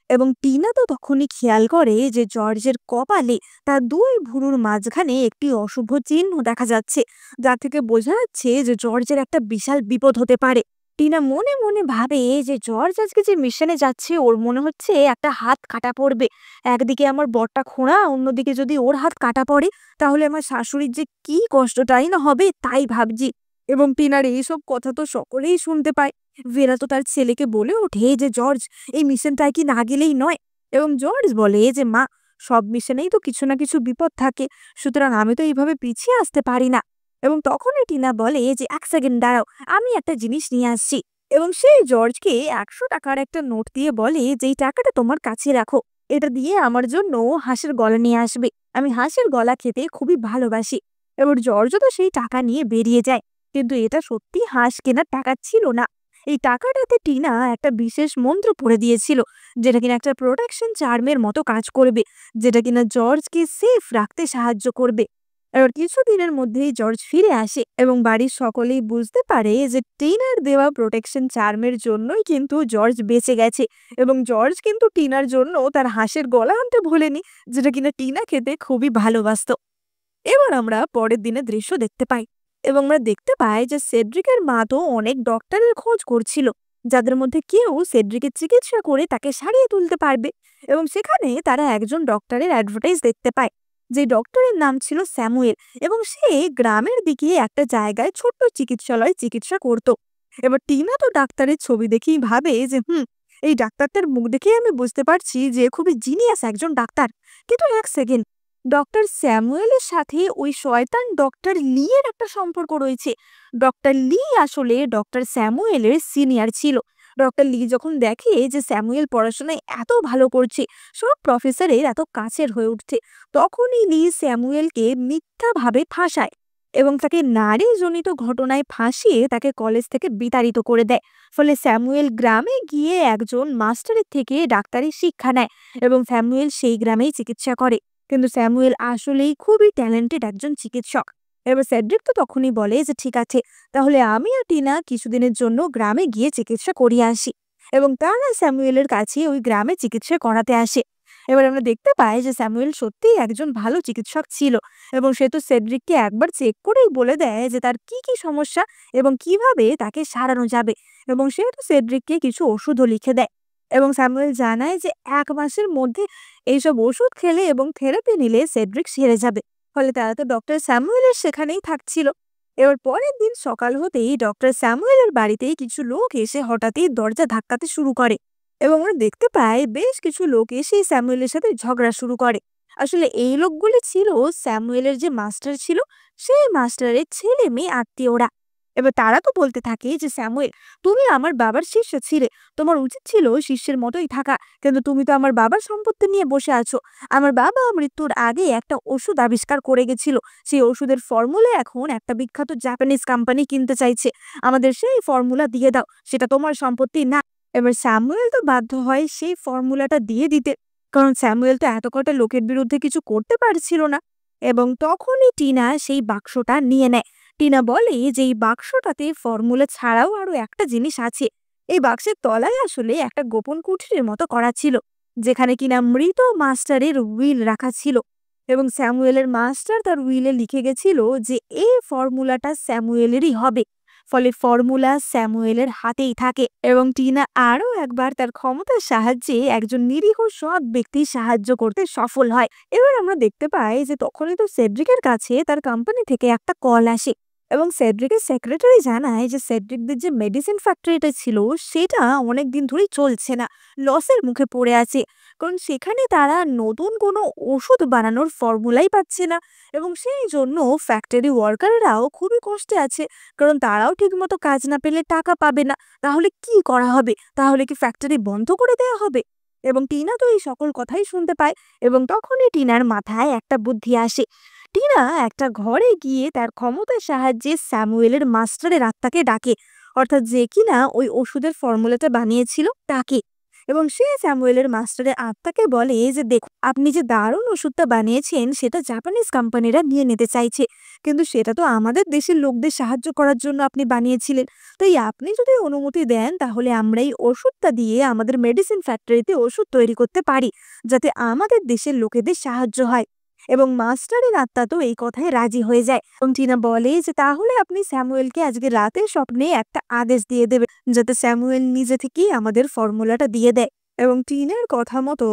এবং টিনা তো তখনই খেয়াল করে যে জর্জের কপালে তার দুই ভুরুর মাঝখানে একটি অশুভ চিহ্ন দেখা যাচ্ছে, যা থেকে বোঝা যাচ্ছে যে জর্জের একটা বিশাল বিপদ হতে পারে। টিনা মনে মনে ভাবে যে জর্জ আজকে যে মিশনে যাচ্ছে ওর মনে হচ্ছে একটা হাত কাটা পড়বে। একদিকে আমার বরটা খোঁড়া, অন্যদিকে যদি ওর হাত কাটা পড়ে তাহলে আমার শাশুড়ির যে কি কষ্টটাই না হবে তাই ভাবছি। এবং টিনার এইসব কথা তো সকলেই শুনতে পায়। ভেরা তো তার ছেলেকে বলে ওঠে যে জর্জ, এই মিশনটায় কি না গেলেই নয়? এবং জর্জ বলে যে মা, সব মিশনেই তো কিছু না কিছু বিপদ থাকে, সুতরাং আমি তো এইভাবে পিছিয়ে আসতে পারি না। এবং তখনই টিনা বলে যে 1 সেকেন্ড দাঁড়াও, আমি একটা জিনিস নিয়ে আসছি। এবং সেই জর্জকে 100 টাকার একটা নোট দিয়ে বলে যে এই টাকাটা তোমার কাছে রাখো, এটা দিয়ে আমার জন্য হাঁসের গলা নিয়ে আসবে, আমি হাঁসের গলা খেতে খুবই ভালোবাসি। এবার জর্জও তো সেই টাকা নিয়ে বেরিয়ে যায়, কিন্তু এটা সত্যি হাঁস কেনার টাকা ছিল না। এই টাকাটাতে টিনা একটা বিশেষ মন্ত্র পড়ে দিয়েছিল, যেটা কিনা একটা প্রোটেকশন চার্মের মতো কাজ করবে, যেটা কিনা জর্জকে সেফ রাখতে সাহায্য করবে। এবার কিছুদিনের মধ্যেই জর্জ ফিরে আসে এবং বাড়ির সকলেই বুঝতে পারে যে টিনার দেওয়া প্রোটেকশন চার্মের জন্যই কিন্তু জর্জ বেঁচে গেছে। এবং জর্জ কিন্তু টিনার জন্য তার হাঁসের গলা আনতে ভোলেনি, যেটা কিনা টিনা খেতে খুবই ভালোবাসতো। এবার আমরা পরের দিনের দৃশ্য দেখতে পাই, এবং আমরা দেখতে পাই যে সেড্রিকের মা তো অনেক ডক্টরের খোঁজ করছিল, যাদের মধ্যে কেউ সেড্রিকের চিকিৎসা করে তাকে সারিয়ে তুলতে পারবে। এবং সেখানে তারা একজন ডক্টরের অ্যাডভার্টাইজ দেখতে পায়, যে ডক্টরের নাম ছিল স্যামুয়েল, এবং সে গ্রামের দিকে একটা জায়গায় ছোট্ট চিকিৎসালয় চিকিৎসা করত। এবার টিনা তো ডাক্তারের ছবি দেখেই ভাবে যে এই ডাক্তারটার মুখ দেখেই আমি বুঝতে পারছি যে খুবই জিনিয়াস একজন ডাক্তার। কিন্তু 1 সেকেন্ড, ডক্টর স্যামুয়েলের সাথে ওই শয়তান ডক্টর লি এর একটা সম্পর্ক রয়েছে। ডক্টর লি আসলে ডক্টর স্যামুয়েলের সিনিয়র ছিল। ডক্টর লি যখন দেখে যে স্যামুয়েল পড়াশোনায় এত ভালো করছে, সব প্রফেসরের এত কাছের হয়ে উঠছে, তখনই লি স্যামুয়েলকে মিথ্যাভাবে ফাঁসায় এবং তাকে নারীজনিত ঘটনায় ফাঁসিয়ে তাকে কলেজ থেকে বিতাড়িত করে দেয়। ফলে স্যামুয়েল গ্রামে গিয়ে একজন মাস্টারের থেকে ডাক্তারি শিক্ষা নেয়, এবং স্যামুয়েল সেই গ্রামেই চিকিৎসা করে। কিন্তু স্যামুয়েল আসলেই খুবই ট্যালেন্টেড একজন চিকিৎসক। এবার সেড্রিক তো তখনই বলে যে ঠিক আছে, তাহলে আমি আর টিনা কিছুদিনের জন্য গ্রামে গিয়ে চিকিৎসা করিয়ে আসি। এবং তারা স্যামুয়েলের কাছে ওই গ্রামে চিকিৎসা করাতে আসে। এবার আমরা দেখতে পাই যে স্যামুয়েল সত্যিই একজন ভালো চিকিৎসক ছিল, এবং সে তো সেড্রিককে একবার চেক করেই বলে দেয় যে তার কি কি সমস্যা এবং কিভাবে তাকে সারানো যাবে। এবং সে তো সেড্রিককে কিছু ওষুধও লিখে দেয়, এবং স্যামুয়েল জানায় যে 1 মাসের মধ্যে এইসব ওষুধ খেলে এবং থেরাপি নিলে সেড্রিক সেরে যাবে। ফলে তারা তো ডক্টর স্যামুয়েলের সেখানেই থাকছিল। এবার পরের দিন সকাল হতেই ডক্টর স্যামুয়েলের বাড়িতেই কিছু লোক এসে হঠাৎই দরজা ধাক্কাতে শুরু করে, এবং আমরা দেখতে পাই বেশ কিছু লোক এসে স্যামুয়েলের সাথে ঝগড়া শুরু করে। আসলে এই লোকগুলি ছিল স্যামুয়েলের যে মাস্টার ছিল, সেই মাস্টারের ছেলে মেয়ে আত্মীয়রা। এবার তারা তো বলতে থাকে যে স্যামুয়েল, তুমি আমার বাবার শিষ্য ছিলে, তোমার উচিত ছিল শিষ্যের মতোই থাকা, কিন্তু তুমি তো আমার বাবার সম্পত্তি নিয়ে বসে আছো। আমার বাবা মৃত্যুর আগে একটা ওষুধ আবিষ্কার করে গেছিল, সেই ওষুধের ফর্মুলা এখন একটা বিখ্যাত জাপানিজ কোম্পানি কিনতে চাইছে, আমাদের সেই ফর্মুলা দিয়ে দাও, সেটা তোমার সম্পত্তি না। এবার স্যামুয়েল তো বাধ্য হয় সেই ফর্মুলাটা দিয়ে দিতে, কারণ স্যামুয়েল তো এত কটা লোকের বিরুদ্ধে কিছু করতে পারছিল না। এবং তখনই টিনা সেই বাক্সটা নিয়ে নেয়। টিনা বলে যে এই বাক্সটাতে ফর্মুলা ছাড়াও আরো একটা জিনিস আছে। এই বাক্সের তলায় আসলে একটা গোপন কুঠিরের মতো করা ছিল, যেখানে কিনা মৃত মাস্টারের উইল রাখা ছিল। এবং স্যামুয়েলের মাস্টার তার উইলে লিখে গেছিল যে এই ফর্মুলাটা স্যামুয়েলেরই হবে। ফলে ফর্মুলা স্যামুয়েলের হাতেই থাকে, এবং টিনা আরও একবার তার ক্ষমতার সাহায্যে একজন নিরীহ সৎ ব্যক্তির সাহায্য করতে সফল হয়। এবার আমরা দেখতে পাই যে তখনই তো সেড্রিকের কাছে তার কোম্পানি থেকে একটা কল আসে, এবং সেড্রিকের সেক্রেটারি জানায় যে সেড্রিকদের যে মেডিসিন ফ্যাক্টরিটা ছিল সেটা অনেক দিন ধরেই চলছে না, লসের মুখে পড়ে আছে। কারণ সেখানে তারা নতুন কোনো ওষুধ বানানোর ফর্মুলাই পাচ্ছে না। এবং সেই জন্য ফ্যাক্টরি ওয়ার্কাররাও খুবই কষ্টে আছে, কারণ তারাও ঠিকমতো কাজ না পেলে টাকা পাবে না। তাহলে কি করা হবে? তাহলে কি ফ্যাক্টরি বন্ধ করে দেওয়া হবে? এবং টিনা তো এই সকল কথাই শুনতে পায়। এবং তখনই টিনার মাথায় একটা বুদ্ধি আসে। টিনা একটা ঘরে গিয়ে তার ক্ষমতার সাহায্যে স্যামুয়েলের মাস্টারের আত্মাকে ডাকে, অর্থাৎ যে কিনা ওই ওষুধের ফর্মুলাটা বানিয়েছিল তাকে। এবং সে স্যামুয়েলের মাস্টারের আত্মাকে বলে যে দেখুন, আপনি যে দারুণ ওষুধটা বানিয়েছেন সেটা জাপানিজ কোম্পানিরা নিয়ে নিতে চাইছে, কিন্তু সেটা তো আমাদের দেশের লোকদের সাহায্য করার জন্য আপনি বানিয়েছিলেন। তাই আপনি যদি অনুমতি দেন তাহলে আমরা এই ওষুধটা দিয়ে আমাদের মেডিসিন ফ্যাক্টরিতে ওষুধ তৈরি করতে পারি, যাতে আমাদের দেশের লোকেদের সাহায্য হয়। এবং মাস্টারের আত্মা তো এই কথায় রাজি হয়ে যায়। এবং টিনা বলে যে তাহলে আপনি স্যামুয়েলকে আজকে রাতে স্বপ্নে একটা আদেশ দিয়ে দেবে, যাতে স্যামুয়েল নিজে থেকেই আমাদের ফর্মুলাটা দিয়ে দেয়। এবং টিনার কথা মতো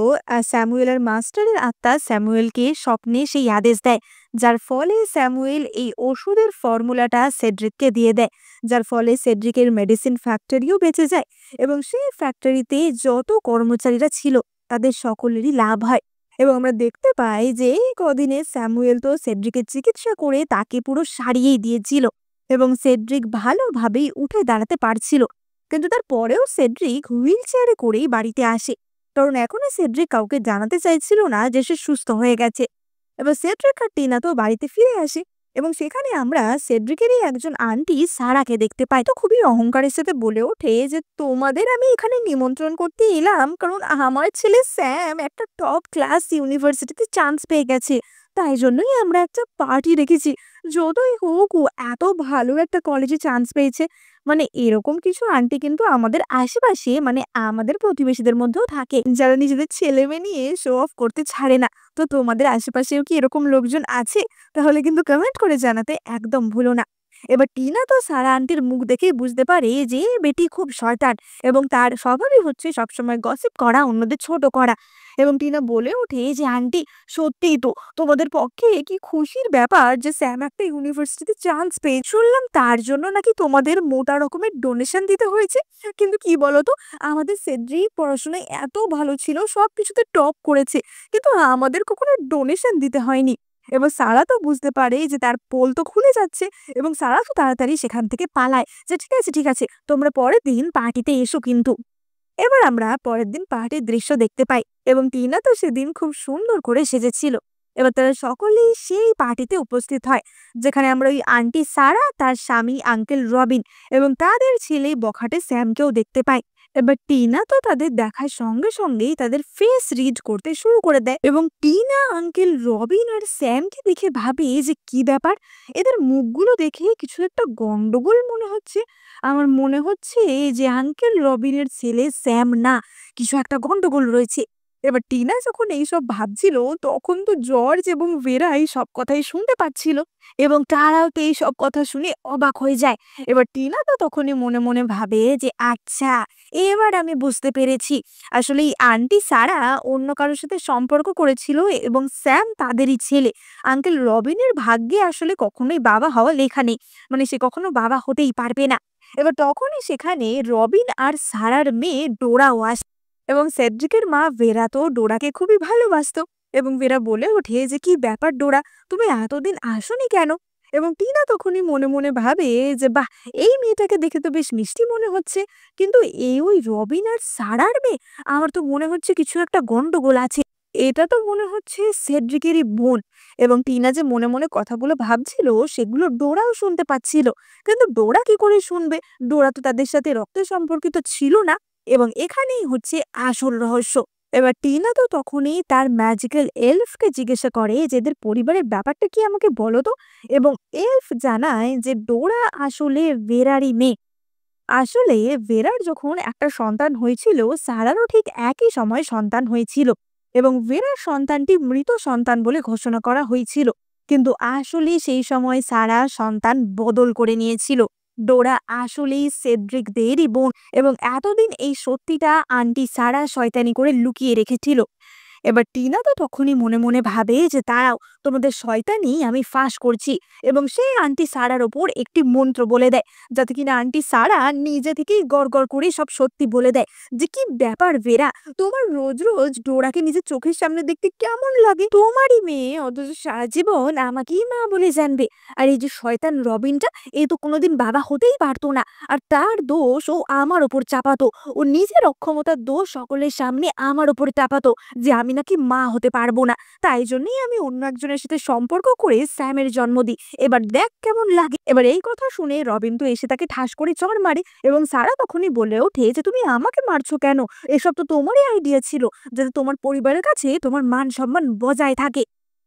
স্যামুয়েলের মাস্টারের আত্মা স্যামুয়েলকে স্বপ্নে সেই আদেশ দেয়, যার ফলে স্যামুয়েল এই ওষুধের ফর্মুলাটা সেড্রিককে দিয়ে দেয়, যার ফলে সেড্রিকের মেডিসিন ফ্যাক্টরিও বেঁচে যায়। এবং সেই ফ্যাক্টরিতে যত কর্মচারীরা ছিল তাদের সকলেরই লাভ হয়। এবং আমরা দেখতে পাই যে এই কদিনে স্যামুয়েল তো সেড্রিকের চিকিৎসা করে তাকে পুরো সারিয়েই দিয়েছিল, এবং সেড্রিক ভালোভাবেই উঠে দাঁড়াতে পারছিল। কিন্তু তারপরেও সেড্রিক হুইল চেয়ারে করেই বাড়িতে আসে, কারণ এখনো সেড্রিক কাউকে জানাতে চাইছিল না যে সে সুস্থ হয়ে গেছে। এবার সেড্রিক আর টিনা তো বাড়িতে ফিরে আসে, এবং সেখানে আমরা সেড্রিকেরই একজন আন্টি সারাকে দেখতে পাই। তো খুবই অহংকারের সাথে বলে ওঠে যে তোমাদের আমি এখানে নিমন্ত্রণ করতে এলাম কারণ আমার ছেলে স্যাম একটা টপ ক্লাস ইউনিভার্সিটিতে চান্স পেয়ে গেছে, তাই জন্যই আমরা একটা পার্টি রেখেছি। যতই হোক ও এত ভালো একটা কলেজে চান্স পেয়েছে। মানে এরকম কিছু আন্টি কিন্তু আমাদের আশেপাশে, মানে আমাদের প্রতিবেশীদের মধ্যেও থাকে, যারা নিজেদের ছেলে মেয়ে নিয়ে শো অফ করতে ছাড়ে না। তো তোমাদের আশেপাশেও কি এরকম লোকজন আছে? তাহলে কিন্তু কমেন্ট করে জানাতে একদম ভুলো না। এবার টিনা তো সারা আন্টির মুখ দেখেই বুঝতে পারে যে বেটি খুব শয়তান, এবং তার স্বভাবই হচ্ছে সবসময় গসিপ করা, অন্যদের ছোট করা। এবং টিনা বলে ওঠে যে আন্টি, সত্যিই তো তোমাদের পক্ষে কি খুশির ব্যাপার যে স্যাম একটা ইউনিভার্সিটিতে চান্স পেয়ে। শুনলাম তার জন্য নাকি তোমাদের মোটা রকমের ডোনেশন দিতে হয়েছে। কিন্তু কি বলতো, আমাদের সেড্রিক পড়াশোনায় এত ভালো ছিল, সবকিছুতে টপ করেছে, কিন্তু আমাদের কখনো ডোনেশন দিতে হয়নি। এবার সারা তো বুঝতে পারে যে তার পোল তো খুলে যাচ্ছে, এবং সারা তো তাড়াতাড়ি সেখান থেকে পালায় যে ঠিক আছে ঠিক আছে, তোমরা পরের দিন পার্টিতে এসো কিন্তু। এবার আমরা পরের দিন পাহাড়ের দৃশ্য দেখতে পাই, এবং টিনা তো সেদিন খুব সুন্দর করে সেজেছিল। এবার তারা সকলেই সেই পার্টিতে উপস্থিত হয়, যেখানে আমরা ওই আন্টি সারা, তার স্বামী আঙ্কেল রবিন এবং তাদের ছেলে বখাটে স্যামকেও দেখতে পাই। এবার টিনা তো তাদের দেখার সঙ্গে সঙ্গেই তাদের ফেস রিড করতে শুরু করে দেয়, এবং টিনা আঙ্কেল রবিন আর স্যামকে দেখে ভাবে যে কি ব্যাপার, এদের মুখগুলো দেখে কিছু একটা গন্ডগোল মনে হচ্ছে। আমার মনে হচ্ছে যে আঙ্কেল রবিনের ছেলে স্যাম না, কিছু একটা গন্ডগোল রয়েছে। এবার টিনা যখন এইসব ভাবছিল, তখন তো জর্জ এবং ভেরা এই সব কথাই শুনতে পাচ্ছিল, এবং তারাও তো এই সব কথা শুনে অবাক হয়ে যায়। এবার টিনা তো তখনই মনে মনে ভাবে যে আচ্ছা, এবার আমি বুঝতে পেরেছি, আসলে এই আন্টি সারা অন্য কারোর সাথে সম্পর্ক করেছিল, এবং স্যাম তাদেরই ছেলে। আঙ্কেল রবিনের ভাগ্যে আসলে কখনোই বাবা হওয়া লেখা নেই, মানে সে কখনো বাবা হতেই পারবে না। এবার তখনই সেখানে রবিন আর সারার মেয়ে ডোরাও আসে, এবং সেড্রিকের মা ভেরা তো ডোরাকে খুবই ভালোবাসতো। এবং ভেরা বলে ওঠে যে কি ব্যাপার ডোরা, তুমি এতদিন আসোনি কেন? এবং টিনা তখনই মনে মনে ভাবে যে বাহ, এই মেয়েটাকে দেখে তো বেশ মিষ্টি মনে হচ্ছে, কিন্তু এই ওই রবিন আর সারার মেয়ে, আমার তো মনে হচ্ছে কিছু একটা গন্ডগোল আছে। এটা তো মনে হচ্ছে সেড্রিকেরই বোন। এবং টিনা যে মনে মনে কথাগুলো ভাবছিল সেগুলো ডোরাও শুনতে পাচ্ছিল, কিন্তু ডোরা কি করে শুনবে? ডোরা তো তাদের সাথে রক্ত সম্পর্কিত ছিল না। এবং এখানেই হচ্ছে আসল রহস্য। এবার টিনা তো তখনই তার ম্যাজিক্যাল এলফকে জিজ্ঞাসা করে যে এদের পরিবারের ব্যাপারটা কি, আমাকে বলো তো। এবং এলফ জানায় যে ডোরা আসলে ভেরারই মেয়ে। আসলে ভেরার যখন একটা সন্তান হয়েছিল, সারারও ঠিক একই সময় সন্তান হয়েছিল, এবং ভেরার সন্তানটি মৃত সন্তান বলে ঘোষণা করা হয়েছিল। কিন্তু আসলে সেই সময় সারা সন্তান বদল করে নিয়েছিল। ডোরা আসলেই সেড্রিকদেরই বোন, এবং এতদিন এই সত্যিটা আন্টি সারা শয়তানি করে লুকিয়ে রেখেছিল। এবার টিনা তো তখনই মনে মনে ভাবে যে দাঁড়াও, তোমাদের শয়তানি আমি ফাঁস করছি। এবং সে আন্টি সারার ওপর একটি মন্ত্র বলে দেয়, যাতে কিনা আন্টি সারা নিজে থেকেই গড় গড় করে সব সত্যি বলে দেয় যে কি ব্যাপার ভেরা, তোমার রোজ রোজ ডোরাকে নিজের চোখের সামনে দেখতে কেমন লাগে? তোমারই মেয়ে, অথচ সারা জীবন আমাকেই মা বলে জানবে। আর এই যে শয়তান রবিনটা, এ তো কোনোদিন বাবা হতেই পারতো না। আর তার দোষ ও আমার ওপর চাপাতো, ও নিজের অক্ষমতার দোষ সকলের সামনে আমার ওপর চাপাতো যে আমি নাকি মা হতে পারবো না। তাই জন্যই আমি অন্য একজনের সাথে সম্পর্ক করে স্যামের জন্ম দিই। এবার দেখ কেমন লাগে। এবার এই কথা শুনে রবিন তো এসে তাকে ঠাস করে চড় মারে এবং সারা তখনই বলে ওঠে যে তুমি আমাকে মারছো কেন? এসব তো তোমারই আইডিয়া ছিল, যাতে তোমার পরিবারের কাছে তোমার মান সম্মান বজায় থাকে।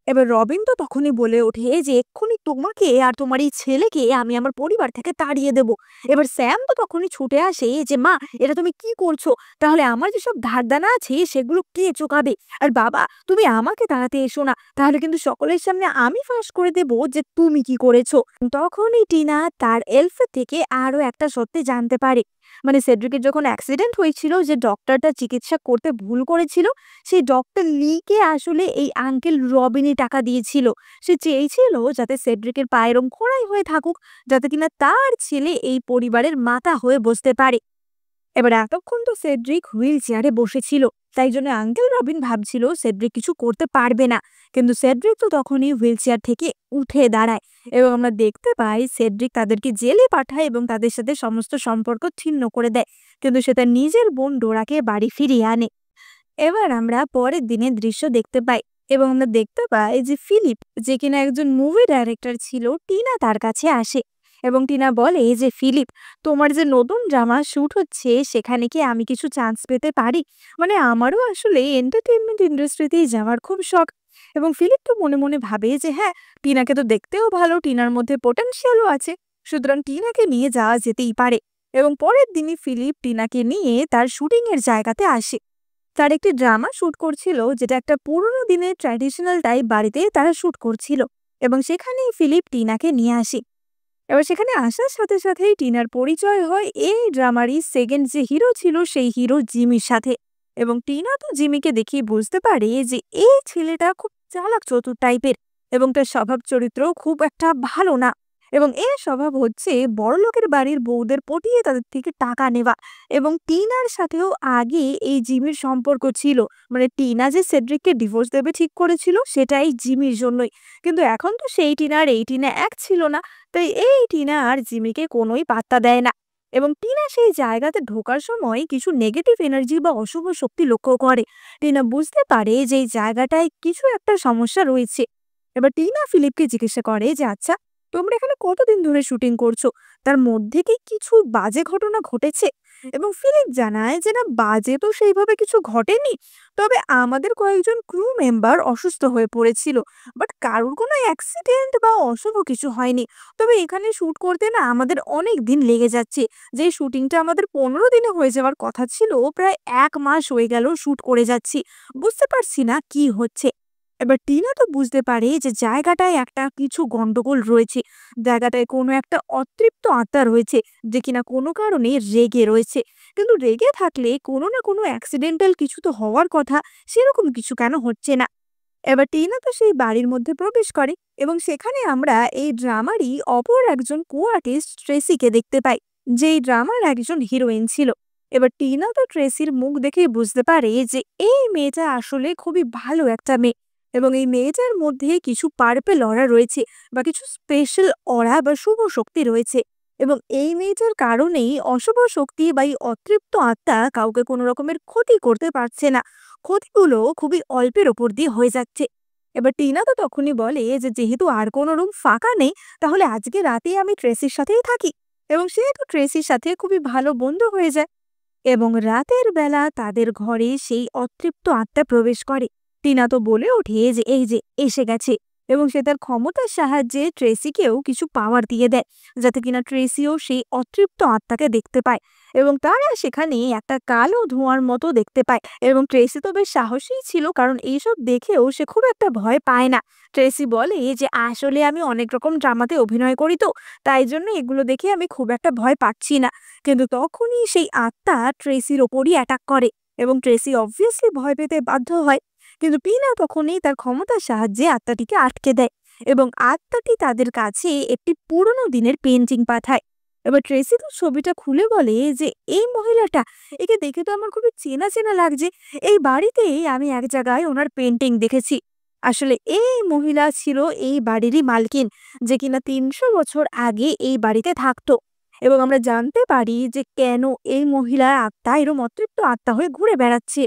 এবার রবিন তো তখনই বলে ওঠে যে এক্ষুনি তোমাকে আর তোমার এই ছেলেকে আমি আমার পরিবার থেকে তাড়িয়ে দেব। এবার স্যাম তো তখনই ছুটে আসে যে মা, এটা তুমি কি করছো? তাহলে আমার যেসব ধারদানা আছে সেগুলো কে চোকাবে? আর বাবা, তুমি আমাকে তাড়াতে এসো না, তাহলে কিন্তু সকলের সামনে আমি ফাঁস করে দেব যে তুমি কি করেছো। তখনই টিনা তার এলফ থেকে আরো একটা সত্যি জানতে পারে। মানে সেড্রিকের যখন অ্যাক্সিডেন্ট হয়েছিল, যে ডক্টরটা চিকিৎসা করতে ভুল করেছিল, সেই ডক্টর লিকে আসলে এই আঙ্কেল রবিনই টাকা দিয়েছিল। সে চেয়েছিল যাতে সেড্রিকের পায়ের খোঁড়াই হয়ে থাকুক, যাতে কিনা তার ছেলে এই পরিবারের মাথা হয়ে বসতে পারে। এবার এতক্ষণ তো সেড্রিক হুইল চেয়ারে বসেছিল, তাই জন্য আঙ্কেল রবিন ভাবছিল সেড্রিক কিছু করতে পারবে না। কিন্তু সেড্রিক তো তখনই হুইল চেয়ার থেকে উঠে দাঁড়ায় এবং আমরা দেখতে পাই সেড্রিক তাদেরকে জেলে পাঠায় এবং তাদের সাথে সমস্ত সম্পর্ক ছিন্ন করে দেয়। কিন্তু সে তার নিজের বোন ডোরাকে বাড়ি ফিরিয়ে আনে। এবার আমরা পরের দিনের দৃশ্য দেখতে পাই এবং আমরা দেখতে পাই যে ফিলিপ, যে কিনা একজন মুভি ডাইরেক্টর ছিল, টিনা তার কাছে আসে এবং টিনা বলে যে ফিলিপ, তোমার যে নতুন ড্রামা শুট হচ্ছে সেখানে কি আমি কিছু চান্স পেতে পারি? মানে আমারও আসলে এন্টারটেনমেন্ট ইন্ডাস্ট্রিতেই যাওয়ার খুব শখ। এবং ফিলিপ তো মনে মনে ভাবে যে হ্যাঁ, টিনাকে তো দেখতেও ভালো, টিনার মধ্যে পোটেনশিয়ালও আছে, সুতরাং টিনাকে নিয়ে যাওয়া যেতেই পারে। এবং পরের দিনই ফিলিপ টিনাকে নিয়ে তার শুটিং এর জায়গাতে আসে। তার একটি ড্রামা শুট করছিল, যেটা একটা পুরোনো দিনের ট্র্যাডিশনাল টাইপ বাড়িতে তারা শুট করছিল। এবং সেখানেই ফিলিপ টিনাকে নিয়ে আসে। এবার সেখানে আসার সাথে সাথেই টিনার পরিচয় হয় এই ড্রামারই সেকেন্ড যে হিরো ছিল সেই হিরো জিমির সাথে। এবং টিনা তো জিমিকে দেখে বুঝতে পারে যে এই ছেলেটা খুব চালাক চতুর টাইপের এবং তার স্বভাব চরিত্রও খুব একটা ভালো না। এবং এর স্বভাব হচ্ছে বড়লোকের বাড়ির বউদের পটিয়ে তাদের থেকে টাকা নেওয়া। এবং টিনার সাথেও আগে এই জিমির সম্পর্ক ছিল, মানে টিনা যে সেড্রিককে ডিভোর্স দেবে ঠিক করেছিল সেটাই জিমির জন্যই। কিন্তু এখন তো সেই টিনা আর এই টিনা এক ছিল না, তাই এই টিনা আর জিমিকে কোনোই পাত্তা দেয় না। এবং টিনা সেই জায়গাতে ঢোকার সময় কিছু নেগেটিভ এনার্জি বা অশুভ শক্তি লক্ষ্য করে। টিনা বুঝতে পারে যে এই জায়গাটায় কিছু একটা সমস্যা রয়েছে। এবার টিনা ফিলিপকে জিজ্ঞাসা করে যে আচ্ছা, তোমরা এখানে কতদিন ধরে শুটিং করছো? তার মধ্যে কি কিছু বাজে ঘটনা ঘটেছে? এবং ফিলিপ জানায় যে না, বাজে তো সেইভাবে কিছু ঘটেনি, তবে আমাদের কয়েকজন ক্রু মেম্বার অসুস্থ হয়ে পড়েছিল, বাট কারোর কোনো অ্যাক্সিডেন্ট বা অশুভ কিছু হয়নি। তবে এখানে শুট করতে না আমাদের অনেক দিন লেগে যাচ্ছে। যে শুটিংটা আমাদের 15 দিনে হয়ে যাওয়ার কথা ছিল, প্রায় 1 মাস হয়ে গেল শুট করে যাচ্ছি। বুঝতে পারছি না কি হচ্ছে। এবার টিনা তো বুঝতে পারে যে জায়গাটায় একটা কিছু গন্ডগোল রয়েছে, জায়গাটায় কোনো একটা অতৃপ্ত আত্মা রয়েছে, যে কিনা কোনো কারণে রেগে রয়েছে। কিন্তু রেগে থাকলে কোনো না কোনো অ্যাক্সিডেন্টাল কিছু তো হওয়ার কথা, সেরকম কিছু কেন হচ্ছে না? এবার টিনা তো সেই বাড়ির মধ্যে প্রবেশ করে এবং সেখানে আমরা এই ড্রামারই অপর একজন কো আর্টিস্ট ট্রেসিকে দেখতে পাই, যে এই ড্রামার একজন হিরোইন ছিল। এবার টিনা তো ট্রেসির মুখ দেখে বুঝতে পারে যে এই মেয়েটা আসলে খুবই ভালো একটা মেয়ে এবং এই মেয়েটার মধ্যে কিছু পার্পেল অরা রয়েছে বা কিছু স্পেশাল অরা বা শুভ শক্তি রয়েছে। এবং এই মেয়েটার কারণেই অশুভ শক্তি বা এই অতৃপ্ত আত্মা কাউকে কোনো রকমের ক্ষতি করতে পারছে না, ক্ষতিগুলো খুবই অল্পের ওপর দিয়ে হয়ে যাচ্ছে। এবার টিনা তো তখনই বলে যে যেহেতু আর কোনো রুম ফাঁকা নেই, তাহলে আজকে রাতে আমি ট্রেসির সাথেই থাকি। এবং সে তো ট্রেসির সাথে খুবই ভালো বন্ধু হয়ে যায়। এবং রাতের বেলা তাদের ঘরে সেই অতৃপ্ত আত্মা প্রবেশ করে। টিনা তো বলে ওঠে যে এই যে এসে গেছে এবং সে তার ক্ষমতার সাহায্যে ট্রেসিকেও কিছু পাওয়ার দিয়ে দেয়, যাতে কিনা ট্রেসিও সেই অতৃপ্ত আত্মাকে দেখতে পায়। এবং তারা সেখানে একটা কালো ধোঁয়ার মতো দেখতে পায়। এবং ট্রেসি তো বেশ সাহসী ছিল, কারণ এইসব দেখেও সে খুব একটা ভয় পায় না। ট্রেসি বলে যে আসলে আমি অনেক রকম ড্রামাতে অভিনয় করি, তো তাই জন্য এগুলো দেখে আমি খুব একটা ভয় পাচ্ছি না। কিন্তু তখনই সেই আত্মা ট্রেসির ওপরই অ্যাটাক করে এবং ট্রেসি অবভিয়াসলি ভয় পেতে বাধ্য হয়। কিন্তু টিনা তখনই তার ক্ষমতার সাহায্যে আত্মাটিকে আটকে দেয় এবং আত্মাটি তাদের কাছে একটি পুরনো দিনের পেন্টিং পাঠায়। এবার ট্রেসি তো ছবিটা খুলে বলে যে এই মহিলাটা, একে দেখে তো আমার খুবই চেনা চেনা লাগছে। এই বাড়িতেই আমি এক জায়গায় ওনার পেন্টিং দেখেছি। আসলে এই মহিলা ছিল এই বাড়িরই মালকিন, যে কিনা ৩০০ বছর আগে এই বাড়িতে থাকতো। এবং আমরা জানতে পারি যে কেন এই মহিলার আত্মা এরম অতৃপ্ত আত্মা হয়ে ঘুরে বেড়াচ্ছে।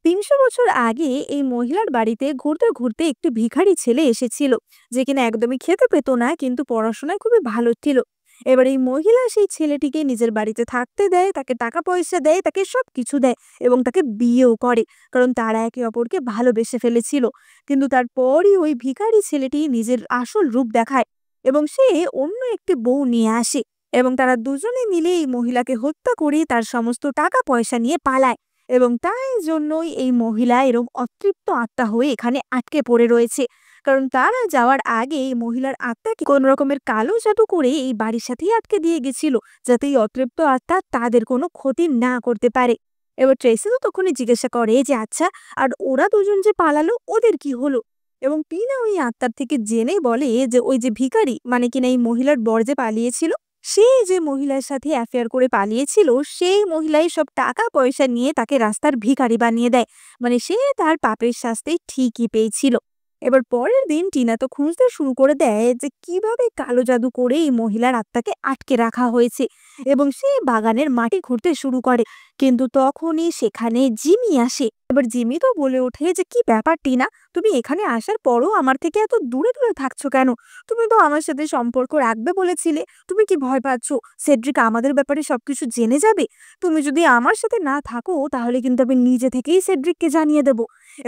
৩০০ বছর আগে এই মহিলার বাড়িতে ঘুরতে ঘুরতে একটি ভিখারি ছেলে এসেছিল, যে কিনা একদমই খেতে পেত না, কিন্তু পড়াশোনায় খুবই ভালো ছিল। এবার এই মহিলা সেই ছেলেটিকে নিজের বাড়িতে থাকতে দেয়, তাকে টাকা পয়সা দেয়, তাকে সবকিছু দেয় এবং তাকে বিয়েও করে, কারণ তারা একে অপরকে ভালোবেসে ফেলেছিল। কিন্তু তারপরই ওই ভিখারি ছেলেটি নিজের আসল রূপ দেখায় এবং সে অন্য একটি বউ নিয়ে আসে এবং তারা দুজনে মিলে এই মহিলাকে হত্যা করে তার সমস্ত টাকা পয়সা নিয়ে পালায়। এবং তাই জন্যই এই মহিলা এরকম অতৃপ্ত আত্মা হয়ে এখানে আটকে পড়ে রয়েছে, কারণ তারা যাওয়ার আগে এই মহিলার আত্মাকে কোন রকমের কালো জাদু করে এই বাড়ির সাথেই আটকে দিয়ে গেছিল, যাতে এই অতৃপ্ত আত্মা তাদের কোনো ক্ষতি না করতে পারে। এবার ট্রেসি তো তখনই জিজ্ঞাসা করে যে আচ্ছা, আর ওরা দুজন যে পালালো ওদের কি হলো? এবং টিনা ওই আত্মার থেকে জেনে বলে যে ওই যে ভিখারি, মানে কিনা এই মহিলার বর যে পালিয়েছিল, সে যে মহিলার সাথে অ্যাফেয়ার করে পালিয়েছিল, সেই মহিলাই সব টাকা পয়সা নিয়ে তাকে রাস্তার ভিখারি বানিয়ে দেয়। মানে সে তার পাপের শাস্তি ঠিকই পেয়েছিল। এবার পরের দিন টিনা তো খুঁজতে শুরু করে দেয় যে কিভাবে কালো জাদু করে এই মহিলার আত্মাকে আটকে রাখা হয়েছে, এবং সে বাগানের মাটি খুঁড়তে শুরু করে। কিন্তু তখনই সেখানে জিমি আসে। এবার জিমি তো বলে ওঠে যে কি ব্যাপার টিনা, তুমি এখানে আসার পরও আমার থেকে এত দূরে দূরে থাকছো কেন? তুমি তো আমার সাথে সম্পর্ক রাখবে বলেছিলে। তুমি কি ভয় পাচ্ছ সেড্রিক আমাদের ব্যাপারে সবকিছু জেনে যাবে? তুমি যদি আমার সাথে না থাকো তাহলে কিন্তু আমি নিজে থেকেই সেড্রিককে জানিয়ে দেব।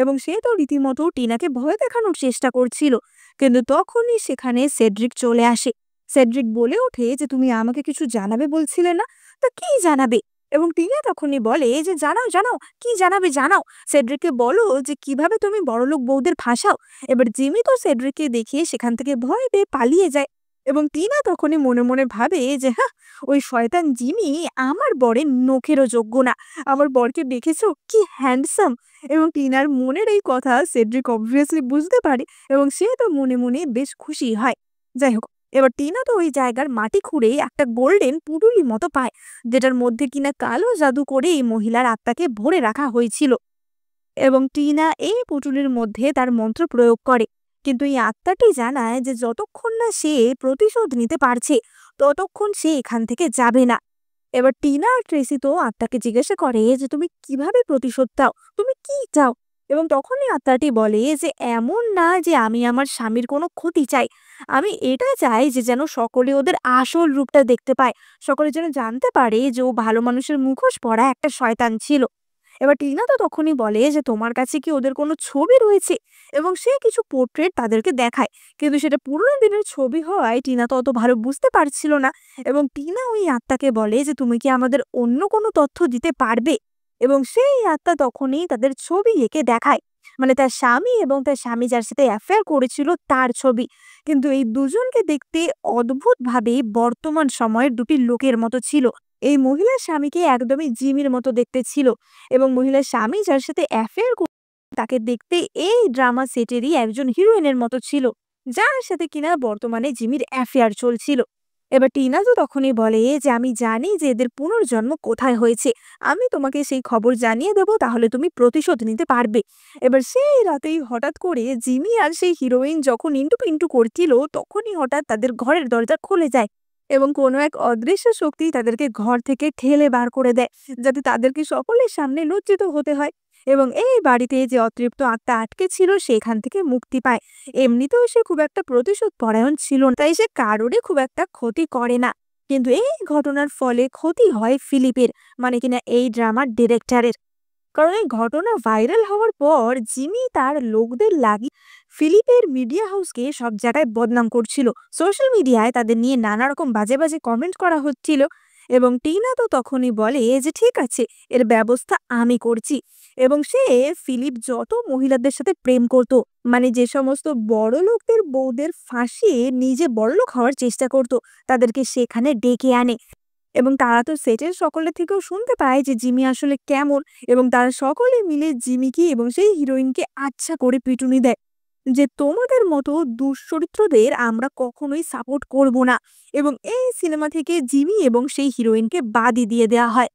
এবং সে তো রীতিমতো টিনাকে ভয় দেখানোর চেষ্টা করছিল। কিন্তু তখনই সেখানে সেড্রিক চলে আসে। সেড্রিক বলে ওঠে যে তুমি আমাকে কিছু জানাবে বলছিলে না, তা কি জানাবে? এবং টিনা তখনই বলে যে জানাও জানাও, কি জানাবে জানাও। সেড্রিককে বলো যে কিভাবে তুমি বড়লোক বউদের ফাঁসাও। এবার জিমি তো সেড্রিককে দেখিয়ে সেখান থেকে ভয় পেয়ে পালিয়ে যায়। এবং টিনা তখনই মনে মনে ভাবে যে হ্যাঁ, ওই শয়তান জিমি আমার বরের নখেরও যোগ্য না। আমার বরকে দেখেছো কি হ্যান্ডসাম। এবং টিনার মনের এই কথা সেড্রিক অবভিয়াসলি বুঝতে পারে এবং সে তো মনে মনে বেশ খুশি হয়। যাই হোক, এবার টিনা তো ওই জায়গার মাটি খুঁড়ে একটা গোল্ডেন পুটুলি মতো পায়, যেটার মধ্যে কিনা কালো জাদু করে এই মহিলার আত্মাকে ভরে রাখা হয়েছিল। এবং টিনা এই পুটুলির মধ্যে তার মন্ত্র প্রয়োগ করে। কিন্তু এই আত্মাটি জানায় যে যতক্ষণ না সে প্রতিশোধ নিতে পারছে ততক্ষণ সে এখান থেকে যাবে না। এবার টিনা আর ট্রেসি তো আত্মাকে জিজ্ঞাসা করে যে তুমি কিভাবে প্রতিশোধ চাও, তুমি কি চাও? এবং তখনই আত্মাটি বলে যে এমন না যে আমি আমার স্বামীর কোনো ক্ষতি চাই, আমি এটা চাই যে যেন সকলে ওদের আসল রূপটা দেখতে পায়, সকলে যেন জানতে পারে যে ও ভালো মানুষের মুখোশ পরা একটা শয়তান ছিল। এবার টিনা তো তখনই বলে যে তোমার কাছে কি ওদের কোনো ছবি রয়েছে? এবং সে কিছু পোর্ট্রেট তাদেরকে দেখায়, কিন্তু সেটা পুরোনো দিনের ছবি হওয়ায় টিনা তো অত ভালো বুঝতে পারছিল না। এবং টিনা ওই আত্মাকে বলে যে তুমি কি আমাদের অন্য কোনো তথ্য দিতে পারবে? এবং সেই আত্মা তখনই তাদের ছবি এঁকে দেখায়, মানে তার স্বামী এবং তার স্বামী যার সাথে অ্যাফেয়ার করেছিল তার ছবি। কিন্তু এই দুজনকে দেখতে অদ্ভুতভাবে বর্তমান সময়ের দুটি লোকের মতো ছিল। এই মহিলার স্বামীকে একদমই জিমির মতো দেখতে ছিল, এবং মহিলার স্বামী যার সাথে অ্যাফেয়ার তাকে দেখতে এই ড্রামা সেটেরই একজন হিরোইনের মতো ছিল, যার সাথে কিনা বর্তমানে জিমির অ্যাফেয়ার চলছিল। এবার টিনা তো তখনই বলে যে আমি জানি যে এদের পুনর্জন্ম কোথায় হয়েছে, আমি তোমাকে সেই খবর জানিয়ে দেব, তাহলে তুমি প্রতিশোধ নিতে পারবে। এবার সেই রাতেই হঠাৎ করে জিমি আর সেই হিরোইন যখন ইন্টু পিন্টু করছিল, তখনই হঠাৎ তাদের ঘরের দরজা খুলে যায় এবং কোনো এক অদৃশ্য শক্তি তাদেরকে ঘর থেকে ঠেলে বার করে দেয়, যাতে তাদেরকে সকলের সামনে লজ্জিত হতে হয়। এবং এই বাড়িতে যে অতৃপ্ত আত্মা আটকে ছিল সেখান থেকে মুক্তি পায়। এমনিতেও সে খুব একটা প্রতিশোধ পরায়ণ ছিল না, তাই সে কারোরই খুব একটা ক্ষতি করে না। কিন্তু এই ঘটনার ফলে ক্ষতি হয় ফিলিপের, মানে কিনা এই ড্রামার ডিরেক্টরের। কারণ এই ঘটনা ভাইরাল হওয়ার পর জিমি তার লোকদের লাগিয়ে ফিলিপের মিডিয়া হাউসকে সব জায়গায় বদনাম করছিল। সোশ্যাল মিডিয়ায় তাদের নিয়ে নানা রকম বাজে বাজে কমেন্ট করা হচ্ছিল। এবং টিনা তো তখনই বলে যে ঠিক আছে, এর ব্যবস্থা আমি করছি। এবং সে ফিলিপ যত মহিলাদের সাথে প্রেম করত, মানে যে সমস্ত বড় লোকদের বউদের ফাঁসিয়ে নিজে বড়লোক হওয়ার চেষ্টা করত, তাদেরকে সেখানে ডেকে আনে এবং তারা তো সেটের সকলের থেকেও শুনতে পায় যে জিমি আসলে কেমন, এবং তারা সকলে মিলে জিমিকে এবং সেই হিরোইনকে আচ্ছা করে পিটুনি দেয় যে তোমাদের মতো দুশ্চরিত্রদের আমরা কখনোই সাপোর্ট করব না, এবং এই সিনেমা থেকে জিমি এবং সেই হিরোইনকে বাদই দিয়ে দেওয়া হয়।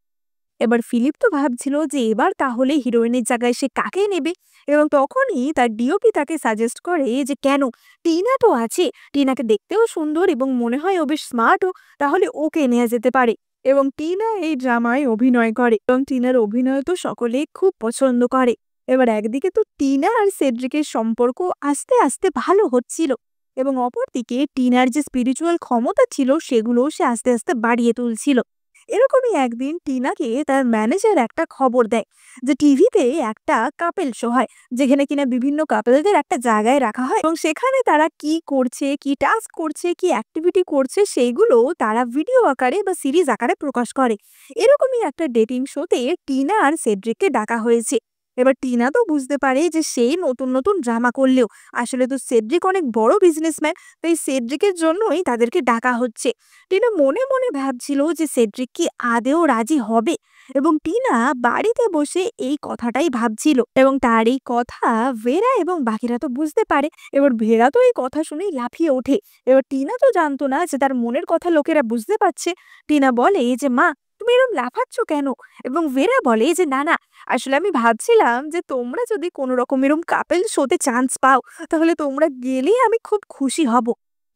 এবার ফিলিপ তো ভাবছিল যে এবার তাহলে হিরোইনের জায়গায় সে কাকে নেবে, এবং তখনই তার ডিওপি তাকে সাজেস্ট করে যে কেন, টিনা তো আছে, টিনাকে দেখতেও সুন্দর এবং মনে হয় ও বেশ স্মার্টও, তাহলে ওকে নেওয়া যেতে পারে। এবং টিনা এই ড্রামায় অভিনয় করে এবং টিনার অভিনয় তো সকলে খুব পছন্দ করে। এবার একদিকে তো টিনা আর সেড্রিকের সম্পর্ক আস্তে আস্তে ভালো হচ্ছিল, এবং অপরদিকে টিনার যে স্পিরিচুয়াল ক্ষমতা ছিল সেগুলো সে আস্তে আস্তে বাড়িয়ে তুলছিল। এরকমই একদিন টিনাকে তার ম্যানেজার একটা খবর দেয় যে টিভিতে একটা কাপেল শো হয়, যেখানে কিনা বিভিন্ন কাপেলদের একটা জায়গায় রাখা হয় এবং সেখানে তারা কি করছে, কি টাস্ক করছে, কি অ্যাক্টিভিটি করছে সেইগুলো তারা ভিডিও আকারে বা সিরিজ আকারে প্রকাশ করে। এরকমই একটা ডেটিং শোতে টিনা আর সেড্রিককে ডাকা হয়েছে। এবার টিনা তো বুঝতে পারে যে সেই নতুন নতুন ড্রামা করলেও আসলে তো সেড্রিক অনেক বড় বিজনেসম্যান, তাই সেড্রিকের জন্যই তাদেরকে ডাকা হচ্ছে। টিনা মনে মনে ভাবছিল যে সেড্রিক কি আদেও রাজি হবে, এবং টিনা বাড়িতে বসে এই কথাটাই ভাবছিল, এবং তার এই কথা ভেরা এবং বাকিরা তো বুঝতে পারে। এবার ভেরা তো এই কথা শুনেই লাফিয়ে ওঠে। এবার টিনা তো জানতো না যে তার মনের কথা লোকেরা বুঝতে পারছে। টিনা বলে যে মা, তুমি এরকম লাফাচ্ছ কেন? এবং ভেরা বলে যে না না, আসলে আমি ভাবছিলাম যে তোমরা যদি কোনো রকম এরকম কাপেল শোতে চান্স পাও তাহলে তোমরা গেলেই আমি খুব খুশি হব।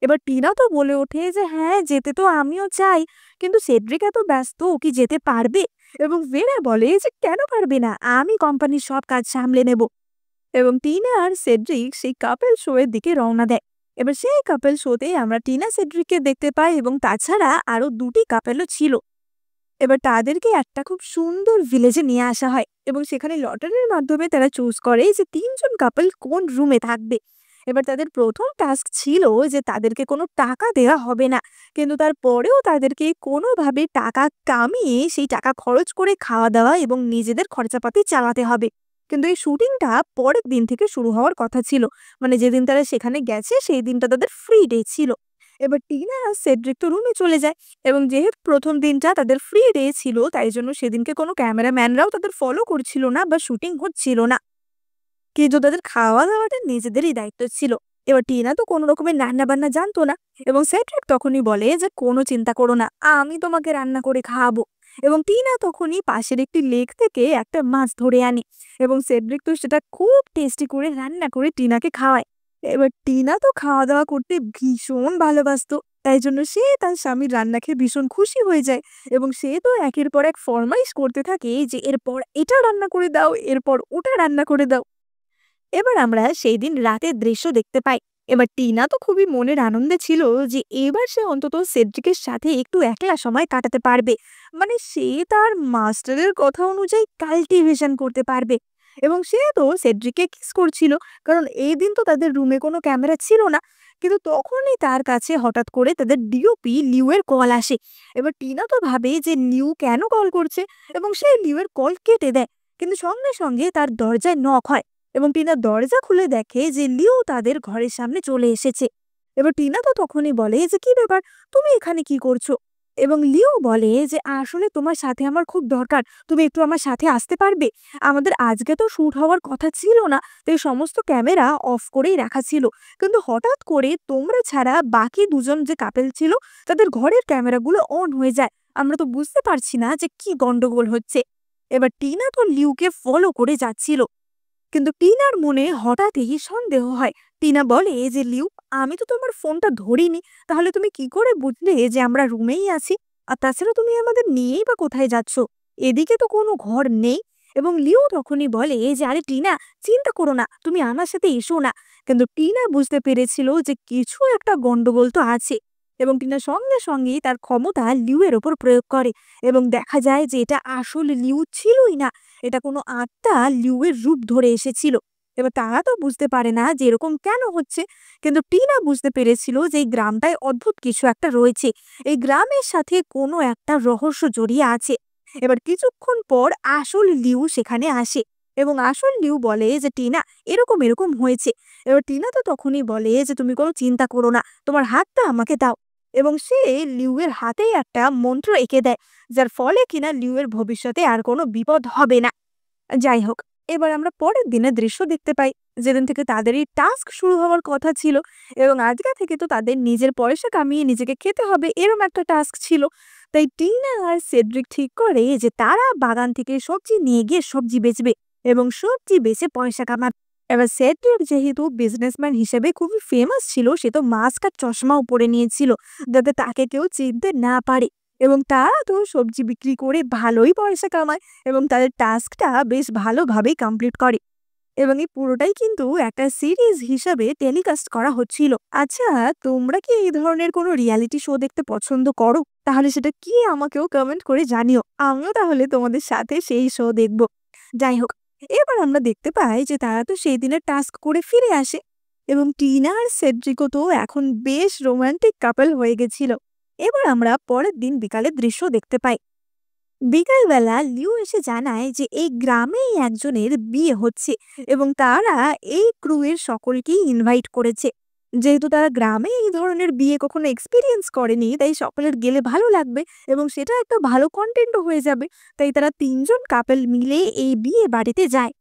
এবার টিনা তো বলে ওঠে যে হ্যাঁ, যেতে তো আমিও চাই, কিন্তু সেড্রিক এত ব্যস্ত, ও কি যেতে পারবে? এবং ভেরা বলে যে কেন পারবে না, আমি কোম্পানির সব কাজ সামলে নেব। এবং টিনা আর সেড্রিক সেই কাপেল শো এর দিকে রওনা দেয়। এবার সেই কাপেল শোতে আমরা টিনা সেড্রিককে দেখতে পাই, এবং তাছাড়া আরো দুটি কাপেলও ছিল। এবার তাদেরকে একটা খুব সুন্দর ভিলেজে নিয়ে আসা হয়, এবং সেখানে লটারির মাধ্যমে তারা চুজ করে যে তিনজন কাপল কোন রুমে থাকবে। এবার তাদের প্রথম টাস্ক ছিল যে তাদেরকে কোনো টাকা দেওয়া হবে না, কিন্তু তারপরেও তাদেরকে কোনোভাবে টাকা কামিয়ে সেই টাকা খরচ করে খাওয়া দাওয়া এবং নিজেদের খরচাপাতি চালাতে হবে। কিন্তু এই শুটিংটা পরের দিন থেকে শুরু হওয়ার কথা ছিল, মানে যেদিন তারা সেখানে গেছে সেই দিনটা তাদের ফ্রি ডে ছিল। এবার টিনা আর সেড্রিক তো রুমে চলে যায়, এবং যেহেতু প্রথম দিনটা তাদের ফ্রি ডে ছিল তাই জন্য সেদিনকে কোনো ক্যামেরাম্যানরাও তাদের ফলো করছিল না বা শুটিং হচ্ছিল না, কিন্তু তাদের খাওয়া দাওয়াটা নিজেদেরই দায়িত্ব ছিল। এবার টিনা তো কোনো রকমের রান্না বান্না জানতো না, এবং সেড্রিক তখনই বলে যে কোনো চিন্তা করো না, আমি তোমাকে রান্না করে খাওয়াবো। এবং টিনা তখনই পাশের একটি লেক থেকে একটা মাছ ধরে আনে, এবং সেড্রিক তো সেটা খুব টেস্টি করে রান্না করে টিনাকে খাওয়ায়। এবার টিনা তো খাওয়া দাওয়া করতে ভীষণ ভালোবাসতো, তাই জন্য সে তার স্বামীর রান্না খেয়ে ভীষণ খুশি হয়ে যায়, এবং সে তো একের পর এক ফরমাইশ করতে থাকে যে এরপর এটা রান্না করে দাও, এরপর ওটা রান্না করে দাও। এবার আমরা সেই দিন রাতের দৃশ্য দেখতে পাই। এবার টিনা তো খুবই মনের আনন্দে ছিল যে এবার সে অন্তত সেড্রিকের সাথে একটু একলা সময় কাটাতে পারবে, মানে সে তার মাস্টারের কথা অনুযায়ী কাল্টিভেশন করতে পারবে। এবং সে তো সেড্রিককে কিস করছিল, কারণ এই দিন তো তাদের রুমে কোনো ক্যামেরা ছিল না। কিন্তু তখনই তার কাছে হঠাৎ করে তাদের ডিওপি লিউয়ের কল আসে। এবার টিনা তো ভাবে যে লিউ কেন কল করছে, এবং সে লিউয়ের কল কেটে দেয়। কিন্তু সঙ্গে সঙ্গে তার দরজায় নক হয়, এবং টিনা দরজা খুলে দেখে যে লিও তাদের ঘরের সামনে চলে এসেছে। এবার টিনা তো তখনই বলে যে কি ব্যাপার, তুমি এখানে কি করছো? এবং লিও বলে যে আসলে তোমার সাথে আমার খুব দরকার, তুমি একটু আমার সাথে আসতে পারবে? আমাদের আজকে তো শুট হওয়ার কথা ছিল না, তাই সমস্ত ক্যামেরা অফ করেই রাখা ছিল, কিন্তু হঠাৎ করে তোমরা ছাড়া বাকি দুজন যে কাপেল ছিল তাদের ঘরের ক্যামেরাগুলো অন হয়ে যায়। আমরা তো বুঝতে পারছি না যে কি গন্ডগোল হচ্ছে। এবার টিনা তো লিউকে ফলো করে যাচ্ছিল, কিন্তু টিনার মনে হঠাৎই সন্দেহ হয়। টিনা বলে যে লিউ, আমি তো তোমার ফোনটা ধরিনি, তাহলে তুমি কি করে বুঝলে যে আমরা রুমেই আছি? আর তাছাড়া তুমি আমাদের নিয়েই বা কোথায় যাচ্ছ? এদিকে তো কোনো ঘর নেই। এবং লিও তখনই বলে যে আরে টিনা, চিন্তা করো না, তুমি আমার সাথে এসো না। কিন্তু টিনা বুঝতে পেরেছিল যে কিছু একটা গন্ডগোল তো আছে, এবং টিনা সঙ্গে সঙ্গেই তার ক্ষমতা লিউয়ের ওপর প্রয়োগ করে, এবং দেখা যায় যে এটা আসল লিউ ছিলই না, এটা কোনো আত্মা লিউয়ের রূপ ধরে এসেছিল। এবার তারা তো বুঝতে পারে না যে এরকম কেন হচ্ছে, কিন্তু টিনা বুঝতে পেরেছিল যে এই গ্রামটায় অদ্ভুত কিছু একটা রয়েছে, এই গ্রামের সাথে কোনো একটা রহস্য জড়িয়ে আছে। এবার কিছুক্ষণ পর আসল লিউ সেখানে আসে, এবং আসল লিউ বলে যে টিনা, এরকম এরকম হয়েছে। এবার টিনা তো তখনই বলে যে তুমি কোনো চিন্তা করো না, তোমার হাতটা আমাকে দাও। এবং সে লিউয়ের হাতেই একটা মন্ত্র এঁকে দেয়, যার ফলে কিনা লিউয়ের ভবিষ্যতে আর কোনো বিপদ হবে না। যাই হোক, এবার আমরা পরের দিনের দৃশ্য দেখতে পাই, যেদিন থেকে তাদের এই টাস্ক শুরু হওয়ার কথা ছিল এবং আজকে থেকে তো তাদের নিজের পয়সা কামিয়ে নিজেকে খেতে হবে এরম একটা টাস্ক ছিল। তাই টিনা আর সেড্রিক ঠিক করে যে তারা বাগান থেকে সবজি নিয়ে গিয়ে সবজি বেচবে এবং সবজি বেচে পয়সা কামাবে। এবার সেড্রিক যেহেতু বিজনেসম্যান হিসেবে খুবই ফেমাস ছিল, সে তো মাস্ক আর চশমাও পরে নিয়েছিল যাতে তাকে কেউ চিনতে না পারে। এবং তারা তো সবজি বিক্রি করে ভালোই পয়সা কামায় এবং তাদের টাস্কটা বেশ ভালোভাবেই কমপ্লিট করে এবং এই পুরোটাই কিন্তু একটা সিরিজ হিসাবে টেলিকাস্ট করা হচ্ছিল। আচ্ছা, তোমরা কি এই ধরনের কোনো রিয়ালিটি শো দেখতে পছন্দ করো? তাহলে সেটা কি আমাকেও কমেন্ট করে জানিও। আমিও তাহলে তোমাদের সাথে সেই শো দেখব। যাই হোক, এবার আমরা দেখতে পাই যে তারা তো সেই দিনের টাস্ক করে ফিরে আসে এবং টিনা আর সেড্রিকও তো এখন বেশ রোমান্টিক কাপল হয়ে গেছিল। এবার আমরা পরের দিন বিকালের দৃশ্য দেখতে পাই। বিকালবেলা লিও এসে জানায় যে এই গ্রামেই একজনের বিয়ে হচ্ছে এবং তারা এই ক্রুয়ের সকলকেই ইনভাইট করেছে। যেহেতু তারা গ্রামে এই ধরনের বিয়ে কখনো এক্সপিরিয়েন্স করেনি, তাই সকলের গেলে ভালো লাগবে এবং সেটা একটা ভালো কন্টেন্টও হয়ে যাবে। তাই তারা তিনজন কাপল মিলে এই বিয়ে বাড়িতে যায়।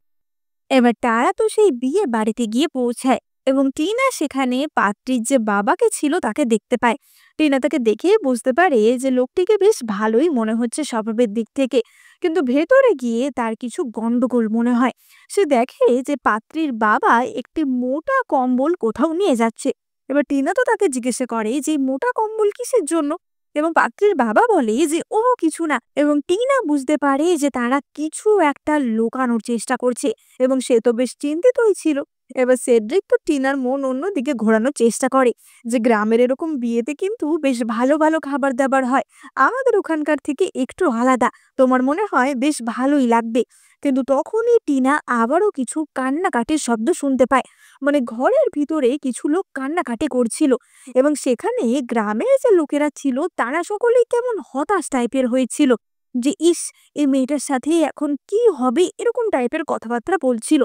এবার তারা তো সেই বিয়ে বাড়িতে গিয়ে পৌঁছায় এবং টিনা সেখানে পাত্রীর যে বাবাকে ছিল তাকে দেখতে পায়। টিনা তাকে দেখে বুঝতে পারে যে লোকটিকে বেশ ভালোই মনে হচ্ছে স্বভাবের দিক থেকে, কিন্তু ভেতরে গিয়ে তার কিছু গন্ডগোল মনে হয়। সে দেখে যে পাত্রীর বাবা একটি মোটা কম্বল কোথাও নিয়ে যাচ্ছে। এবার টিনা তো তাকে জিজ্ঞাসা করে যে এই মোটা কম্বল কিসের জন্য, এবং পাত্রীর বাবা বলে যে ও কিছু না, এবং টিনা বুঝতে পারে যে তারা কিছু একটা লুকানোর চেষ্টা করছে এবং সে তো বেশ চিন্তিতই ছিল। এবার সেড্রিক তো টিনার মন অন্যদিকে ঘোরানোর চেষ্টা করে যে গ্রামের এরকম বিয়েতে কিন্তু বেশ ভালো ভালো খাবার দাবার হয়, আমাদের ওখানকার থেকে একটু আলাদা, তোমার মনে হয় বেশ ভালোই লাগবে। কিন্তু তখনই টিনা আবারও কিছু কান্নাকাটির শব্দ শুনতে পায়, মানে ঘরের ভিতরে কিছু লোক কান্নাকাটি করছিল এবং সেখানে গ্রামের যে লোকেরা ছিল তারা সকলেই কেমন হতাশ টাইপের হয়েছিল যে ইস, এই মেয়েটার সাথে এখন কি হবে, এরকম টাইপের কথাবার্তা বলছিল।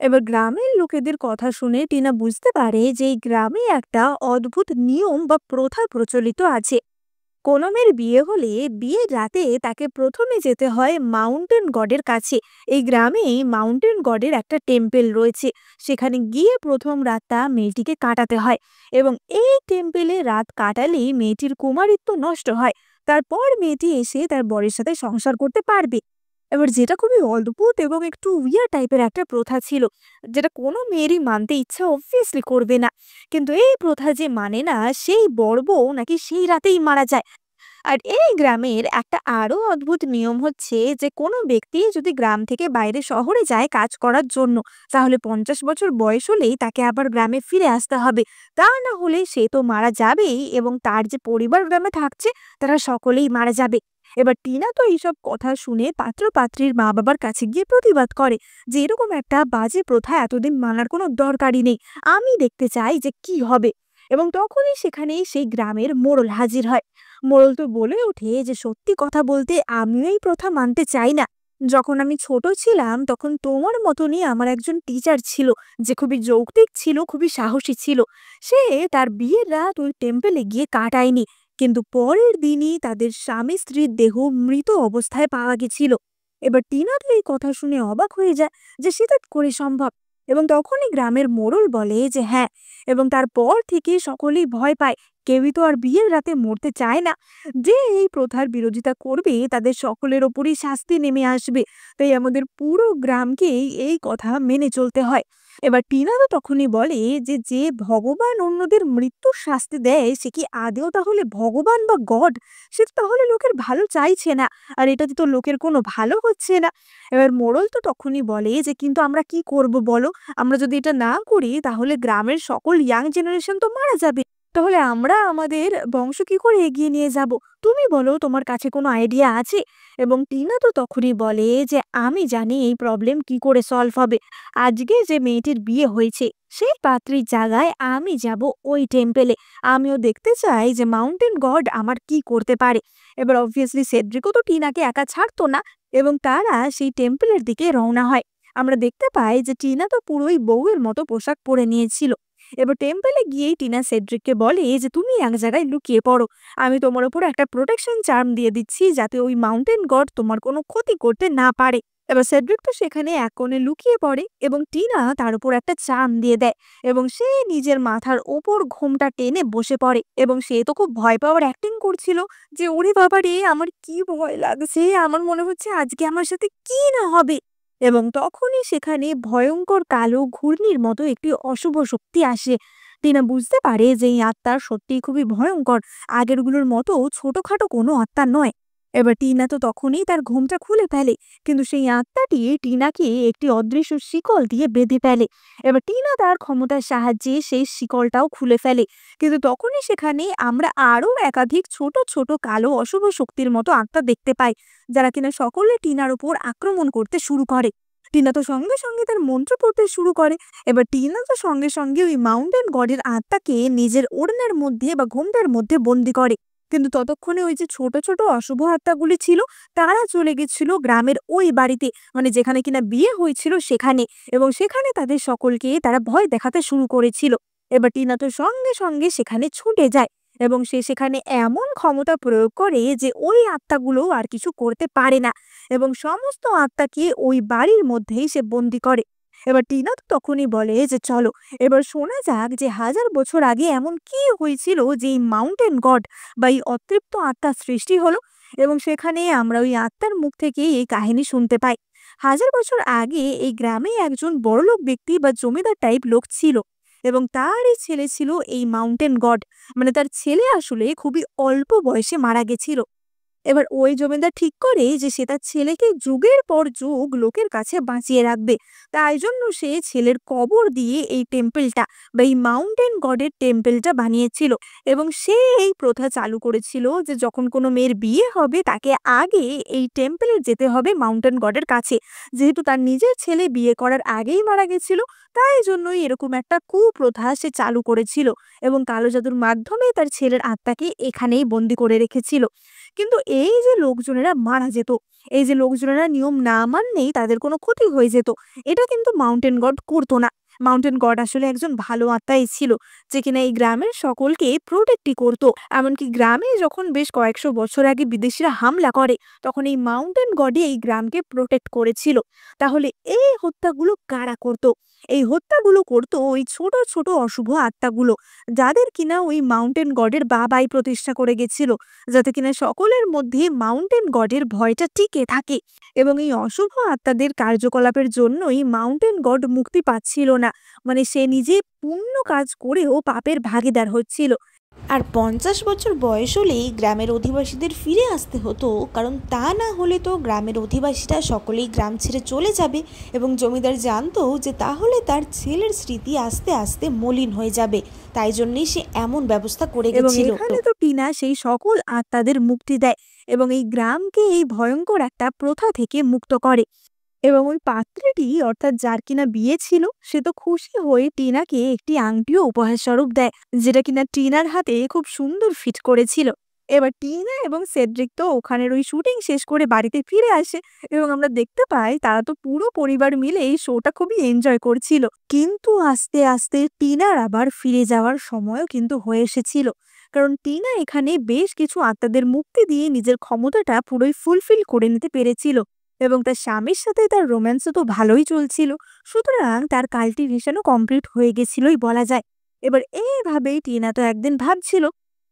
এবার গ্রামের লোকেদের কথা শুনে টিনা বুঝতে পারে যে এই গ্রামে একটা অদ্ভুত নিয়ম বা প্রথা প্রচলিত আছে। কোনো মেয়ের বিয়ে হলে বিয়ের রাতে তাকে প্রথমে যেতে হয় মাউন্টেন গডের কাছে। এই গ্রামে মাউন্টেন গডের একটা টেম্পেল রয়েছে, সেখানে গিয়ে প্রথম রাতটা মেয়েটিকে কাটাতে হয় এবং এই টেম্পেলে রাত কাটালেই মেয়েটির কুমারিত্ব নষ্ট হয়। তারপর মেয়েটি এসে তার বরের সাথে সংসার করতে পারবে। এবার যেটা খুবই অদ্ভুত এবং একটু উইয়ার টাইপের একটা প্রথা ছিল, যেটা কোনো মেয়েরই মানতে ইচ্ছা অবভিয়াসলি করবে না, কিন্তু এই প্রথা যে মানে না সেই বর বউ নাকি সেই রাতেই মারা যায়। আর এই গ্রামের একটা আরো অদ্ভুত নিয়ম হচ্ছে যে কোনো ব্যক্তি যদি গ্রাম থেকে বাইরে শহরে যায় কাজ করার জন্য, তাহলে 50 বছর বয়স হলেই তাকে আবার গ্রামে ফিরে আসতে হবে, তা না হলে সে তো মারা যাবেই এবং তার যে পরিবার গ্রামে থাকছে তারা সকলেই মারা যাবে। এবার টিনা তো এইসব কথা শুনে পাত্র পাত্রীর মা বাবার কাছে গিয়ে প্রতিবাদ করে যে এরকম একটা বাজে প্রথা এতদিন মানার কোনো দরকারই নেই, আমি দেখতে চাই যে কি হবে। এবং তখনই সেখানেই সেই গ্রামের মোড়ল হাজির হয়। মোড়ল তো বলে ওঠে যে সত্যি কথা বলতে আমিও এই প্রথা মানতে চাই না। যখন আমি ছোট ছিলাম তখন তোমার মতনই আমার একজন টিচার ছিল যে খুবই যৌক্তিক ছিল, খুবই সাহসী ছিল। সে তার বিয়ের রাত ওই টেম্পেলে গিয়ে কাটায়নি, কিন্তু পরের দিনই তাদের স্বামী স্ত্রীর দেহ মৃত অবস্থায় পাওয়া গেছিল। এবার টিনা তো এই কথা শুনে অবাক হয়ে যায় যে সেটা কি করে সম্ভব, এবং তখনই গ্রামের মোড়ল বলে যে হ্যাঁ, এবং তারপর থেকে সকলেই ভয় পায়, কেউই তো আর বিয়ের রাতে মরতে চায় না। যে এই প্রথার বিরোধিতা করবে তাদের সকলের ওপরই শাস্তি নেমে আসবে, তাই আমাদের পুরো গ্রামকেই এই কথা মেনে চলতে হয়। এবার টিনা তো তখনই বলে যে যে ভগবান অন্যদের মৃত্যুর শাস্তি দেয় সে কি আদেও তাহলে ভগবান বা গড? সে তো তাহলে লোকের ভালো চাইছে না, আর এটাতে তো লোকের কোনো ভালো হচ্ছে না। এবার মোড়ল তো তখনই বলে যে কিন্তু আমরা কি করব বলো, আমরা যদি এটা না করি তাহলে গ্রামের সকল ইয়াং জেনারেশন তো মারা যাবে, তাহলে আমরা আমাদের বংশ কি করে এগিয়ে নিয়ে যাব? তুমি বলো, তোমার কাছে কোনো আইডিয়া আছে? এবং টিনা তো তখনই বলে যে আমি জানি এই প্রবলেম কি করে সলভ হবে। আজকে যে মেয়েটির বিয়ে হয়েছে সেই পাত্রীর জায়গায় আমি যাব ওই টেম্পেলে, আমিও দেখতে চাই যে মাউন্টেন গড আমার কি করতে পারে। এবার অবভিয়াসলি সেড্রিকও তো টিনাকে একা ছাড়তো না এবং তারা সেই টেম্পলের দিকে রওনা হয়। আমরা দেখতে পাই যে টিনা তো পুরোই বউয়ের মতো পোশাক পরে নিয়েছিল এবার টেম্পলে গিয়েই টিনা সেড্রিককে বলে যে তুমি এক জায়গায় লুকিয়ে পড়ো, আমি তোমার উপর একটা প্রোটেকশন চার্ম দিয়ে দিচ্ছি যাতে ওই মাউন্টেন গড তোমার কোনো ক্ষতি করতে না পারে। এবার সেড্রিক তো সেখানে এক কোণে লুকিয়ে পড়ে এবং টিনা তার উপর একটা চাম দিয়ে দেয় এবং সে নিজের মাথার ওপর ঘোমটা টেনে বসে পড়ে এবং সে তো খুব ভয় পাওয়ার অ্যাক্টিং করছিল যে ওরে বাবা রে আমার কি ভয় লাগছে, আমার মনে হচ্ছে আজকে আমার সাথে কি না হবে। এবং তখনই সেখানে ভয়ঙ্কর কালো ঘূর্ণির মতো একটি অশুভ শক্তি আসে। টিনা বুঝতে পারে যে এই আত্মা সত্যিই খুবই ভয়ঙ্কর, আগেরগুলোর মতো ছোটখাটো কোনো আত্মা নয়। এবার টিনা তো তখনই তার ঘুমটা খুলে ফেলে, কিন্তু সেই আত্মাটি টিনাকে একটি অদৃশ্য শিকল দিয়ে বেঁধে ফেলে। এবার টিনা তার ক্ষমতার সাহায্যে সেই শিকলটাও খুলে ফেলে, কিন্তু তখনই সেখানে আমরা আরো একাধিক ছোট ছোট কালো অশুভ শক্তির মতো আত্মা দেখতে পাই, যারা কিনা সকলে টিনার উপর আক্রমণ করতে শুরু করে। টিনা তো সঙ্গে সঙ্গে তার মন্ত্র পড়তে শুরু করে। এবার টিনা তো সঙ্গে সঙ্গে ওই মাউন্টেন গডের আত্মাকে নিজের ওড়নার মধ্যে বা ঘোমটার মধ্যে বন্দি করে। কিন্তু ততক্ষণে ওই যে ছোট ছোট অশুভ আত্মাগুলি ছিল তারা চলে গেছিল গ্রামের ওই বাড়িতে, মানে যেখানে কিনা বিয়ে হয়েছিল সেখানে, এবং সেখানে তাদের সকলকে তারা ভয় দেখাতে শুরু করেছিল। এবার টিনা তো সঙ্গে সঙ্গে সেখানে ছুটে যায় এবং সে সেখানে এমন ক্ষমতা প্রয়োগ করে যে ওই আত্মাগুলো আর কিছু করতে পারে না এবং সমস্ত আত্মাকে ওই বাড়ির মধ্যেই সে বন্দি করে। এবার টিনা তো তখনই বলে যে চলো এবার শোনা যাক যে 1000 বছর আগে এমন কি হয়েছিল যে এই মাউন্টেন গড বা এই অতৃপ্ত আত্মার সৃষ্টি হলো, এবং সেখানে আমরা ওই আত্মার মুখ থেকে এই কাহিনী শুনতে পাই। 1000 বছর আগে এই গ্রামে একজন বড়লোক ব্যক্তি বা জমিদার টাইপ লোক ছিল এবং তারই ছেলে ছিল এই মাউন্টেন গড। মানে তার ছেলে আসলে খুবই অল্প বয়সে মারা গেছিল। এবার ওই জমিদার ঠিক করে যে সে তার ছেলেকে যুগের পর যুগ লোকের কাছে বাঁচিয়ে রাখবে, তাই জন্য সে ছেলের কবর দিয়ে এই টেম্পলটা বা এই মাউন্টেন গডের টেম্পলটা বানিয়েছিল। এবং সে এই প্রথা চালু করেছিল যে যখন কোনো মেয়ের বিয়ে হবে তাকে আগে এই টেম্পলে যেতে হবে মাউন্টেন গডের কাছে, যেহেতু তার নিজের ছেলে বিয়ে করার আগেই মারা গেছিল, তাই জন্যই এরকম একটা কুপ্রথা সে চালু করেছিল এবং কালো জাদুর মাধ্যমে তার ছেলের আত্মাকে এখানেই বন্দি করে রেখেছিল। কিন্তু এই যে লোকজনেরা মারা যেত, এই যে লোকজনেরা নিয়ম না মানলেই তাদের কোনো ক্ষতি হয়ে যেত, এটা কিন্তু মাউন্টেন গড করতো না। মাউন্টেন গড আসলে একজন ভালো আত্মাই ছিল, যে কিনা এই গ্রামের সকলকে প্রোটেক্টই করতো। এমনকি গ্রামে যখন বেশ কয়েকশো বছর আগে বিদেশিরা হামলা করে তখন এই মাউন্টেন গডই এই গ্রামকে প্রোটেক্ট করেছিল। তাহলে এই হত্যাগুলো কারা করতো? এই হত্যাগুলো করতো ওই ছোট ছোট অশুভ আত্মাগুলো, যাদের কিনা ওই মাউন্টেন গডের বাবাই প্রতিষ্ঠা করে গেছিল, যাতে কিনা সকলের মধ্যে মাউন্টেন গডের ভয়টা টিকে থাকে। এবং এই অশুভ আত্মাদের কার্যকলাপের জন্যই মাউন্টেন গড মুক্তি পাচ্ছিল না, মানে সে নিজে পুণ্য কাজ করেও পাপের ভাগীদার হচ্ছিল। আর 50 বছর বয়স হলেই গ্রামের অধিবাসীদের ফিরে আসতে হতো, কারণ তা না হলে তো গ্রামের অধিবাসীরা সকলেই গ্রাম ছেড়ে চলে যাবে এবং জমিদার জানতো যে তাহলে তার ছেলের স্মৃতি আস্তে আস্তে মলিন হয়ে যাবে, তাই জন্যই সে এমন ব্যবস্থা করে এবং গেছিল। এখানে তো টিনা সেই সকল আত্মাদের মুক্তি দেয় এবং এই গ্রামকে এই ভয়ঙ্কর একটা প্রথা থেকে মুক্ত করে। এবং ওই পাত্রীটি অর্থাৎ যার কিনা বিয়ে ছিল সে তো খুশি হয়ে টিনাকে একটি আংটিও উপহার স্বরূপ দেয়, যেটা কিনা টিনার হাতে খুব সুন্দর ফিট করেছিল। এবার টিনা এবং সেড্রিক তো ওখানের ওই শুটিং শেষ করে বাড়িতে ফিরে আসে এবং আমরা দেখতে পাই তারা তো পুরো পরিবার মিলে এই শোটা খুবই এনজয় করছিল। কিন্তু আস্তে আস্তে টিনার আবার ফিরে যাওয়ার সময়ও কিন্তু হয়ে এসেছিল, কারণ টিনা এখানে বেশ কিছু আত্মাদের মুক্তি দিয়ে নিজের ক্ষমতাটা পুরোই ফুলফিল করে নিতে পেরেছিল এবং তার স্বামীর সাথে তার রোম্যান্সও তো ভালোই চলছিল, সুতরাং তার কাল্টিভেশনও কমপ্লিট হয়ে গেছিলই বলা যায়। এবার এইভাবেই টিনা তো একদিন ভাবছিল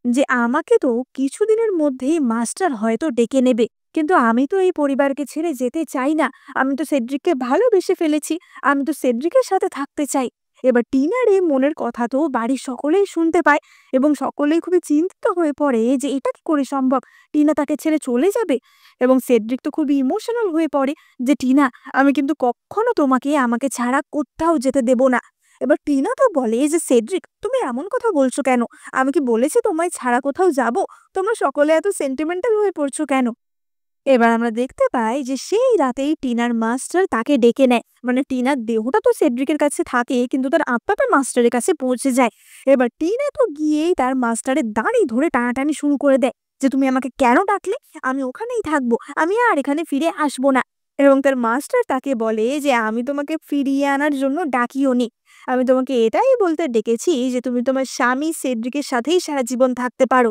যে আমাকে তো কিছুদিনের মধ্যেই মাস্টার হয়তো ডেকে নেবে, কিন্তু আমি তো এই পরিবারকে ছেড়ে যেতে চাই না, আমি তো সেড্রিককে ভালোবেসে ফেলেছি, আমি তো সেড্রিকের সাথে থাকতে চাই। এবার টিনার এই মনের কথা তো বাড়ির সকলেই শুনতে পায় এবং সকলেই খুবই চিন্তিত হয়ে পড়ে যে এটা কি করে সম্ভব, টিনা তাকে ছেড়ে চলে যাবে। এবং সেড্রিক তো খুবই ইমোশনাল হয়ে পড়ে যে টিনা, আমি কিন্তু কখনো তোমাকে আমাকে ছাড়া কোথাও যেতে দেব না। এবার টিনা তো বলে যে সেড্রিক তুমি এমন কথা বলছো কেন, আমি কি বলেছি তোমায় ছাড়া কোথাও যাব, তোমরা সকলে এত সেন্টিমেন্টাল হয়ে পড়ছো কেন। এবার আমরা দেখতে পাই যে সেই রাতেই টিনার মাস্টার তাকে ডেকে নেয়, মানে টিনার দেহটা তো সেড্রিকের কাছে থাকে কিন্তু তার আত্মাটা মাস্টারের কাছে পৌঁছে যায়। এবার টিনা তো গিয়েই তার মাস্টারের দাঁড়ি ধরে টানাটানি শুরু করে দেয় যে তুমি আমাকে কেন ডাকলে, আমি ওখানেই থাকবো, আমি আর এখানে ফিরে আসবো না। এবং তার মাস্টার তাকে বলে যে আমি তোমাকে ফিরিয়ে আনার জন্য ডাকিও নি, আমি তোমাকে এটাই বলতে ডেকেছি যে তুমি তোমার স্বামী সেড্রিকের সাথেই সারা জীবন থাকতে পারো।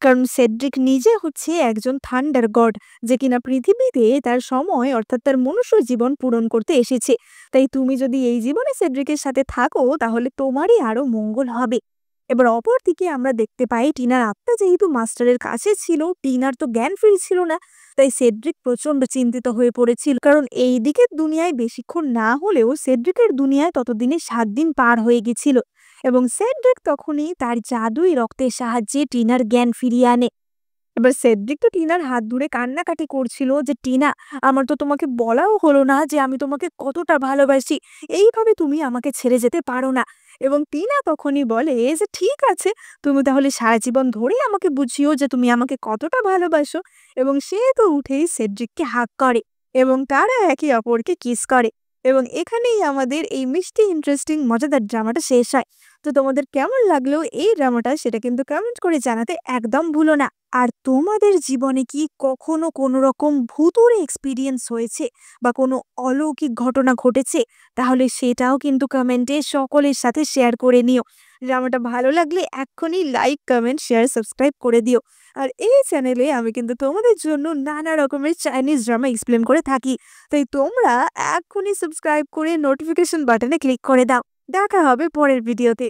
কারণ সেড্রিক নিজে হচ্ছে একজন থান্ডার গড, যে কিনা পৃথিবীতে তার সময় অর্থাৎ তার মনুষ্য জীবন পূরণ করতে এসেছে। তাই তুমি যদি এই জীবনে সেড্রিকের সাথে থাকো তাহলে তোমারই আরো মঙ্গল হবে। এবার অপরদিকে আমরা দেখতে পাই টিনার আত্মা যেহেতু মাস্টারের কাছে ছিল, টিনার তো জ্ঞান ফিরছিল না। তাই সেড্রিক প্রচন্ড চিন্তিত হয়ে পড়েছিল, কারণ এই দিকের দুনিয়ায় বেশিক্ষণ না হলেও সেড্রিকের দুনিয়ায় ততদিনে 7 দিন পার হয়ে গেছিল। এবং সেড্রিক তখনই তার জাদুই রক্তের সাহায্যে টিনার জ্ঞান ফিরিয়ে আনে। এবার সেড্রিক তো টিনার হাত ধরে কান্নাকাটি করছিল যে, টিনা, আমার তো তোমাকে বলাও হলো না যে আমি তোমাকে কতটা ভালোবাসি, এইভাবে তুমি আমাকে ছেড়ে যেতে পারো না। এবং টিনা তখনই বলে যে ঠিক আছে, তুমি তাহলে সারা জীবন ধরেই আমাকে বুঝিও যে তুমি আমাকে কতটা ভালোবাসো। এবং সে তো উঠেই সেড্রিককে হাগ করে এবং তারা একে অপরকে কিস করে। এবং এখানেই আমাদের এই মিষ্টি ইন্টারেস্টিং মজাদার ড্রামাটা শেষ হয়। তো তোমাদের কেমন লাগলো এই ড্রামাটা সেটা কিন্তু কমেন্ট করে জানাতে একদম ভুলো না। আর তোমাদের জীবনে কি কখনো কোনো রকম ভুতুড়ে এক্সপিরিয়েন্স হয়েছে বা কোনো অলৌকিক ঘটনা ঘটেছে, তাহলে সেটাও কিন্তু কমেন্টে সকলের সাথে শেয়ার করে নিও। ড্রামাটা ভালো লাগলে এক্ষুনি লাইক, কমেন্ট, শেয়ার, সাবস্ক্রাইব করে দিও। আর এই চ্যানেলে আমি কিন্তু তোমাদের জন্য নানা রকমের চাইনিজ ড্রামা এক্সপ্লেন করে থাকি। তাই তোমরা এক্ষুনি সাবস্ক্রাইব করে নোটিফিকেশন বাটনে ক্লিক করে দাও। দেখা হবে পরের ভিডিওতে।